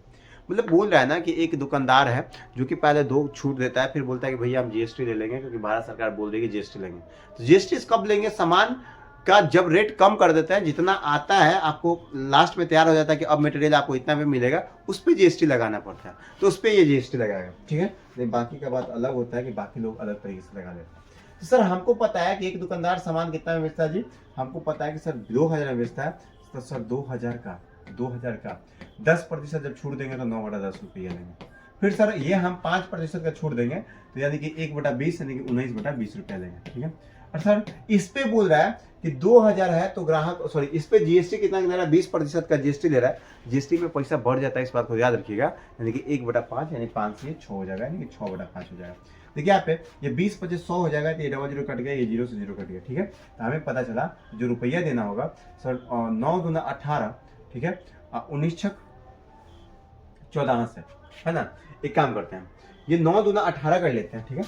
मतलब बोल रहा है ना कि एक दुकानदार है जो कि पहले 2 छूट देता है, फिर बोलता है कि भैया हम GST ले लेंगे क्योंकि भारत सरकार बोल रही है कि GST लेंगे। तो GST कब लेंगे? सामान का जब रेट कम कर देता है, जितना आता है आपको लास्ट में तैयार हो जाता है कि अब मटेरियल आपको इतना में मिलेगा, उस पर GST लगाना पड़ता है, तो उस पर ये GST लगाएगा। ठीक है, नहीं बाकी का बात अलग होता है कि बाकी लोग अलग तरीके से लगा लेते हैं। तो सर हमको पता है कि एक दुकानदार सामान कितना में बेचता है जी, हमको पता है कि सर 2000 में बेचता है। तो सर 2000 का 10% जब छूट देंगे तो 9/10 रुपये लेंगे। फिर सर ये हम 5% का छूट देंगे तो यानी कि 1/20 यानी कि 19/20 रुपया लेंगे। ठीक है, और सर इस पे बोल रहा है कि 2000 है तो ग्राहक सॉरी इस पे GST कितना ले रहा है? 20% का GST ले रहा है। GST में पैसा बढ़ जाता है, इस बात को याद रखिएगा, यानी कि 1/5 यानी 5 से 6 हो जाएगा, यानी कि 6/5 हो जाएगा। देखिए यहाँ पे ये 20 25 100 हो जाएगा तो ये 0 कट गया, ये 0 से 0 कट गया। ठीक है, तो हमें पता चला जो रुपया देना होगा सर 9 दूना 18। ठीक है, 19 छक 14 है ना। एक काम करते हैं, ये 9 दूना 18 कर लेते हैं। ठीक है,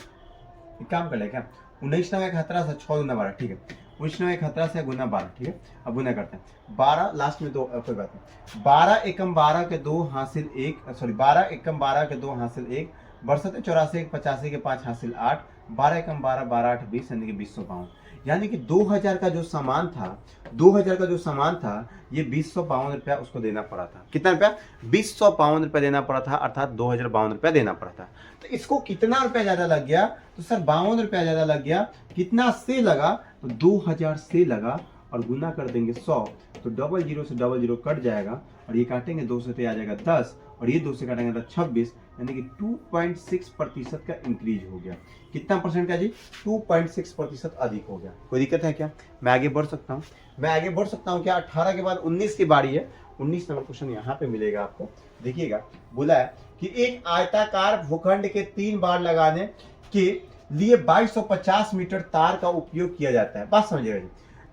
एक काम कर ले क्या, 19 9 17 से 6 दूना 12। ठीक है, 19 9 17 से गुना 12। ठीक है, अब गुना करते हैं 12 लास्ट में 2, कोई बात नहीं। 12 एकम 12 के 2 हासिल 1, सॉरी 12 एकम 12 के 2 हासिल 1, 62 84 1 85 के 5 हासिल 8, 12 एकम 12 12 8 20 यानी कि 2052। यानी कि 2000 का जो सामान था, 2000 का जो सामान था ये 2052 रुपया उसको देना पड़ा था। कितना रुपया? 2052 रुपया देना पड़ा था, अर्थात 2052 रुपया देना पड़ा था। तो इसको कितना रुपया ज्यादा लग गया? तो सर 52 रुपया ज्यादा लग गया। कितना से लगा? तो 2000 से लगा और गुना कर देंगे 100, तो डबल जीरो से डबल जीरो कट जाएगा और ये काटेंगे 2 से तो आ जाएगा 10 और ये 2 से काटेंगे तो 26, यानी कि 2.6% का इंक्रीज हो गया। कितना परसेंट का जी? 2.6% अधिक हो गया। कोई दिक्कत है क्या? मैं आगे बढ़ सकता हूँ? मैं आगे बढ़ सकता हूँ क्या? 18 के बाद 19 की बारी है। 19 नंबर क्वेश्चन यहाँ पे मिलेगा आपको। देखिएगा, बोला है कि एक आयताकार भूखंड के 3 बार लगाने के लिए 2250 मीटर तार का उपयोग किया जाता है। बात समझिएगा जी,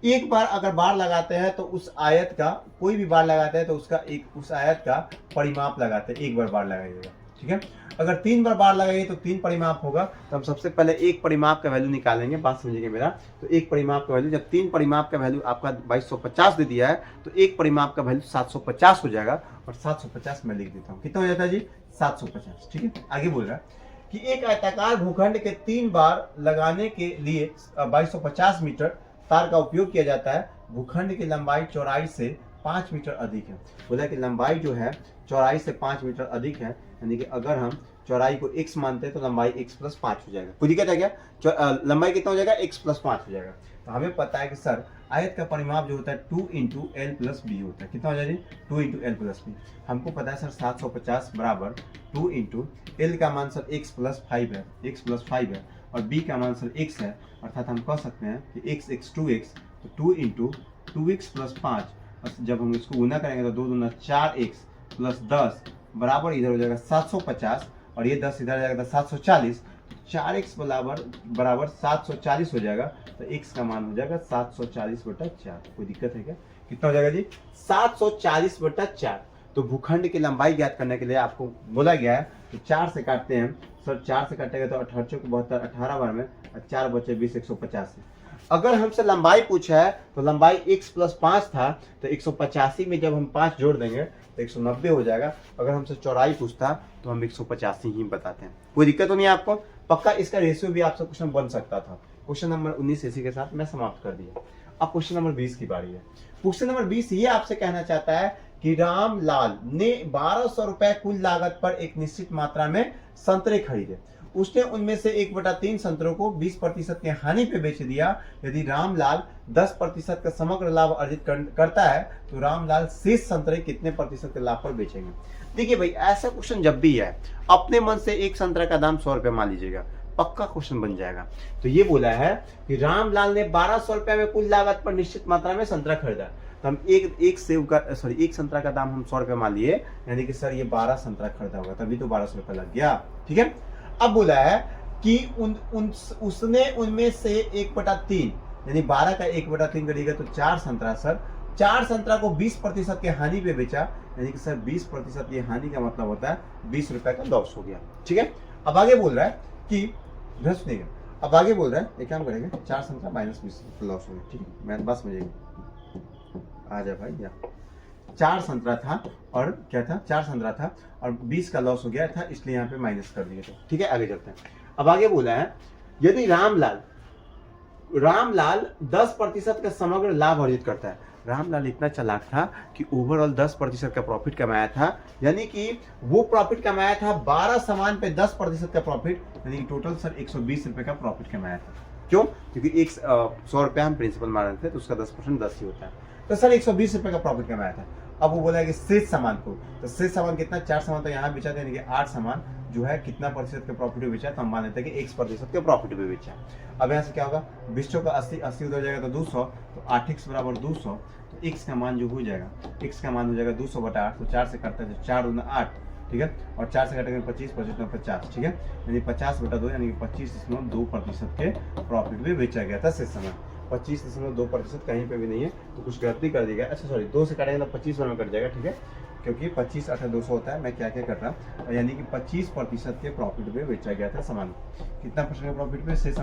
एक बार अगर बार लगाते हैं तो उस आयत का, कोई भी बार लगाते हैं तो उसका उस आयत का परिमाप लगाते हैं। एक बार लगाइएगा, ठीक है। अगर 3 बार लगाइए तो 3 परिमाप होगा। तो हम सबसे पहले एक परिमाप का वैल्यू निकालेंगे। बात समझिएगा मेरा। तो एक परिमाप का वैल्यू, जब 3 परिमाप का वैल्यू आपका 2250 दे दिया है तो एक परिमाप का वैल्यू 750 हो जाएगा और 750 मैं लिख देता हूँ। कितना हो जाता है जी? 750, ठीक है। आगे बोल रहा है कि एक आयताकार भूखंड के 3 बार लगाने के लिए 2250 मीटर तार का उपयोग किया जाता है। भूखंड की लंबाई चौड़ाई से 5 मीटर अधिक है। बोला कि लंबाई जो है चौड़ाई से 5 मीटर अधिक है, यानी कि अगर हम चौड़ाई को x मानते हैं तो लंबाई x + 5 हो जाएगा। कोई दिक्कत है क्या? लंबाई कितना हो जाएगा? x + 5 हो जाएगा। तो हमें पता है कि सर आयत का परिमाप जो होता है 2 × L + B होता है। कितना हो जाएगा? 2 × L + B। हमको पता है सर 750 बराबर 2 × L का मान सर x + 5 है, x + 5 है और B का मान सर x है, अर्थात हम कह सकते हैं कि x 2x, तो 2 × 2x + 5। और जब हम इसको गुना करेंगे तो 2 दूना 4x + 10 बराबर इधर हो जाएगा 750 और ये 10 इधर जाएगा तो 740। 4x बराबर 740 हो जाएगा, तो x का मान हो जाएगा 740/4। कोई दिक्कत है क्या? कितना हो जाएगा जी? 740/4। तो भूखंड की लंबाई ज्ञात करने के लिए आपको बोला गया है तो 4 से काटते हैं सर। 4 से काटेगा तो 18 × 72, 18 बार में 4 बचे 20, 185। अगर हमसे लंबाई पूछा है तो लंबाई x + 5 था, तो 185 में जब हम 5 जोड़ देंगे तो 190 हो जाएगा। अगर हमसे चौड़ाई पूछता तो हम 185 ही बताते हैं। कोई दिक्कत तो नहीं है आपको? पक्का इसका रेशियो भी आपसे क्वेश्चन बन सकता था। क्वेश्चन नंबर 19 इसी के साथ मैं समाप्त कर दिया। अब क्वेश्चन नंबर 20 की बारी है। क्वेश्चन नंबर 20 ये आपसे कहना चाहता है कि रामलाल ने 1200 रुपए कुल लागत पर एक निश्चित मात्रा में संतरे खरीदे। उसने उनमें से 1/3 संतरों को 20% की हानि पे बेच दिया। यदि रामलाल 10% का समग्र लाभ अर्जित करता है तो रामलाल शेष संतरे कितने प्रतिशत के लाभ पर बेचेंगे? देखिए भाई, ऐसा क्वेश्चन जब भी है अपने मन से एक संतरा का दाम 100 रुपए मान लीजिएगा, पक्का क्वेश्चन बन जाएगा। तो ये बोला है कि रामलाल ने 1200 रुपए में कुल लागत पर निश्चित मात्रा में संतरा खरीदा। तो हम एक संतरा का दाम हम 100 रुपए मान लिए, यानी कि सर ये 12 संतरा खरीदा होगा, तभी तो 1200 रुपए लग गया। ठीक है। अब बोला है कि उसने उनमें से 1/3 यानी 12 का 1/3 करिएगा तो 4 संतरा सर, 4 संतरा को 20% के हानि पे बेचा, यानी कि सर 20% की हानि का मतलब होता है 20 रुपए का लॉस हो गया। ठीक है। अब आगे बोल रहा है कि सुनिएगा, अब आगे बोल रहा है एक काम करेंगे, 4 संतरा -20 लॉस हो गया। ठीक है, मैं बस समझिएगा, आ जा भाई या 4 संतरा था और क्या था, 4 संतरा था और 20 का लॉस हो गया था, इसलिए यहाँ पे माइनस कर दिए थे। ठीक है, आगे चलते हैं। अब आगे बोला है यदि रामलाल 10% का समग्र लाभ अर्जित करता है। रामलाल इतना चालाक था कि ओवरऑल 10% का प्रॉफिट कमाया था, यानी कि वो प्रॉफिट कमाया था 12 सामान पे 10% का प्रॉफिट, यानी कि टोटल सर 120 रुपए का प्रॉफिट कमाया था। क्यों? क्योंकि 100 रुपया हम प्रिंसिपल मान रहे थे तो उसका 10% 10 ही होता है, तो सर 120 रुपए का प्रॉफिट कमाया था। अब वो बोला है कि शेष सामान को, तो शेष सामान कितना, 4 सामान तो यहाँ बेचा था, यानी कि 8 सामान जो है कितना प्रतिशत के प्रॉफिट पे बेचा, तो हम मान लेते हैं कि 1% के प्रॉफिट पे बेचा। अब यहाँ से क्या होगा, 20 का 80 उधर जाएगा तो 200, तो 8x बराबर 200, तो x का मान जो हो जाएगा, x का मान हो जाएगा 200/8, तो 4 से काटते हैं तो 4 दूना 8, ठीक है, और 4 से काटेंगे 25, 25 50, ठीक है, यानी 50/2 यानी कि 25.2% के प्रॉफिट पे बेचा गया था शेष सामान। 25.2% कहीं पे भी नहीं है, तो कुछ गलती कर दी गई। अच्छा सॉरी, 2 से काटेंगे तो 25 में कट जाएगा। ठीक है, क्योंकि 25 8 200 होता है, मैं क्या क्या कर रहा, यानी कि 25% के प्रॉफिट पे बेचा गया था सामान। कितना परसेंट के प्रॉफिट पे? शेष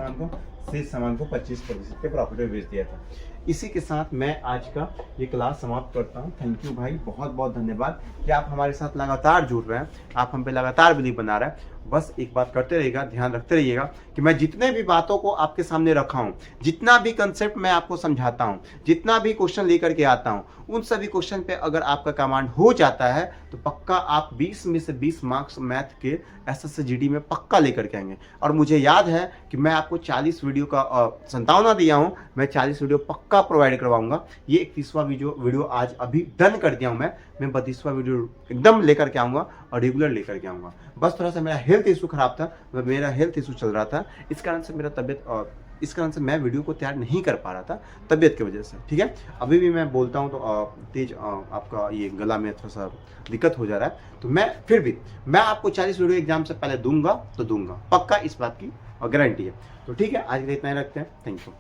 सामान को 25% के प्रॉफिट पे बेच दिया था। इसी के साथ मैं आज का ये क्लास समाप्त करता हूँ। थैंक यू भाई, बहुत बहुत धन्यवाद कि आप हमारे साथ लगातार जुड़ रहे हैं, आप हम पे लगातार बिलीव बना रहे हैं। बस एक बात करते रहिएगा, ध्यान रखते रहिएगा कि मैं जितने भी बातों को आपके सामने रखा हूँ, जितना भी कंसेप्ट मैं आपको समझाता हूँ, जितना भी क्वेश्चन लेकर के आता हूँ, उन सभी क्वेश्चन पे अगर आपका कमांड हो जाता है तो पक्का आप 20 में से 20 मार्क्स मैथ के SSGD में पक्का लेकर के आएंगे। और मुझे याद है कि मैं आपको 40 वीडियो वीडियो का 57वां दिया हूँ, मैं 40 वीडियो पक्का प्रोवाइड करवाऊंगा। ये 31वां वीडियो आज अभी डन कर दिया हूँ मैं 32वां वीडियो एकदम लेकर के आऊँगा और रेगुलर लेकर के आऊँगा। बस थोड़ा सा मेरा हेल्थ इशू खराब था, मेरा हेल्थ इशू चल रहा था, इस कारण से मेरा तबियत इस कारण से मैं वीडियो को तैयार नहीं कर पा रहा था तबियत की वजह से। ठीक है, अभी भी मैं बोलता हूँ तो तेज आपका ये गला में थोड़ा सा दिक्कत हो जा रहा है, तो मैं फिर भी मैं आपको 40 वीडियो एग्जाम से पहले दूंगा, तो दूंगा पक्का, इस बात की गारंटी है। तो ठीक है, आज के लिए इतना ही रखते हैं। Thank you.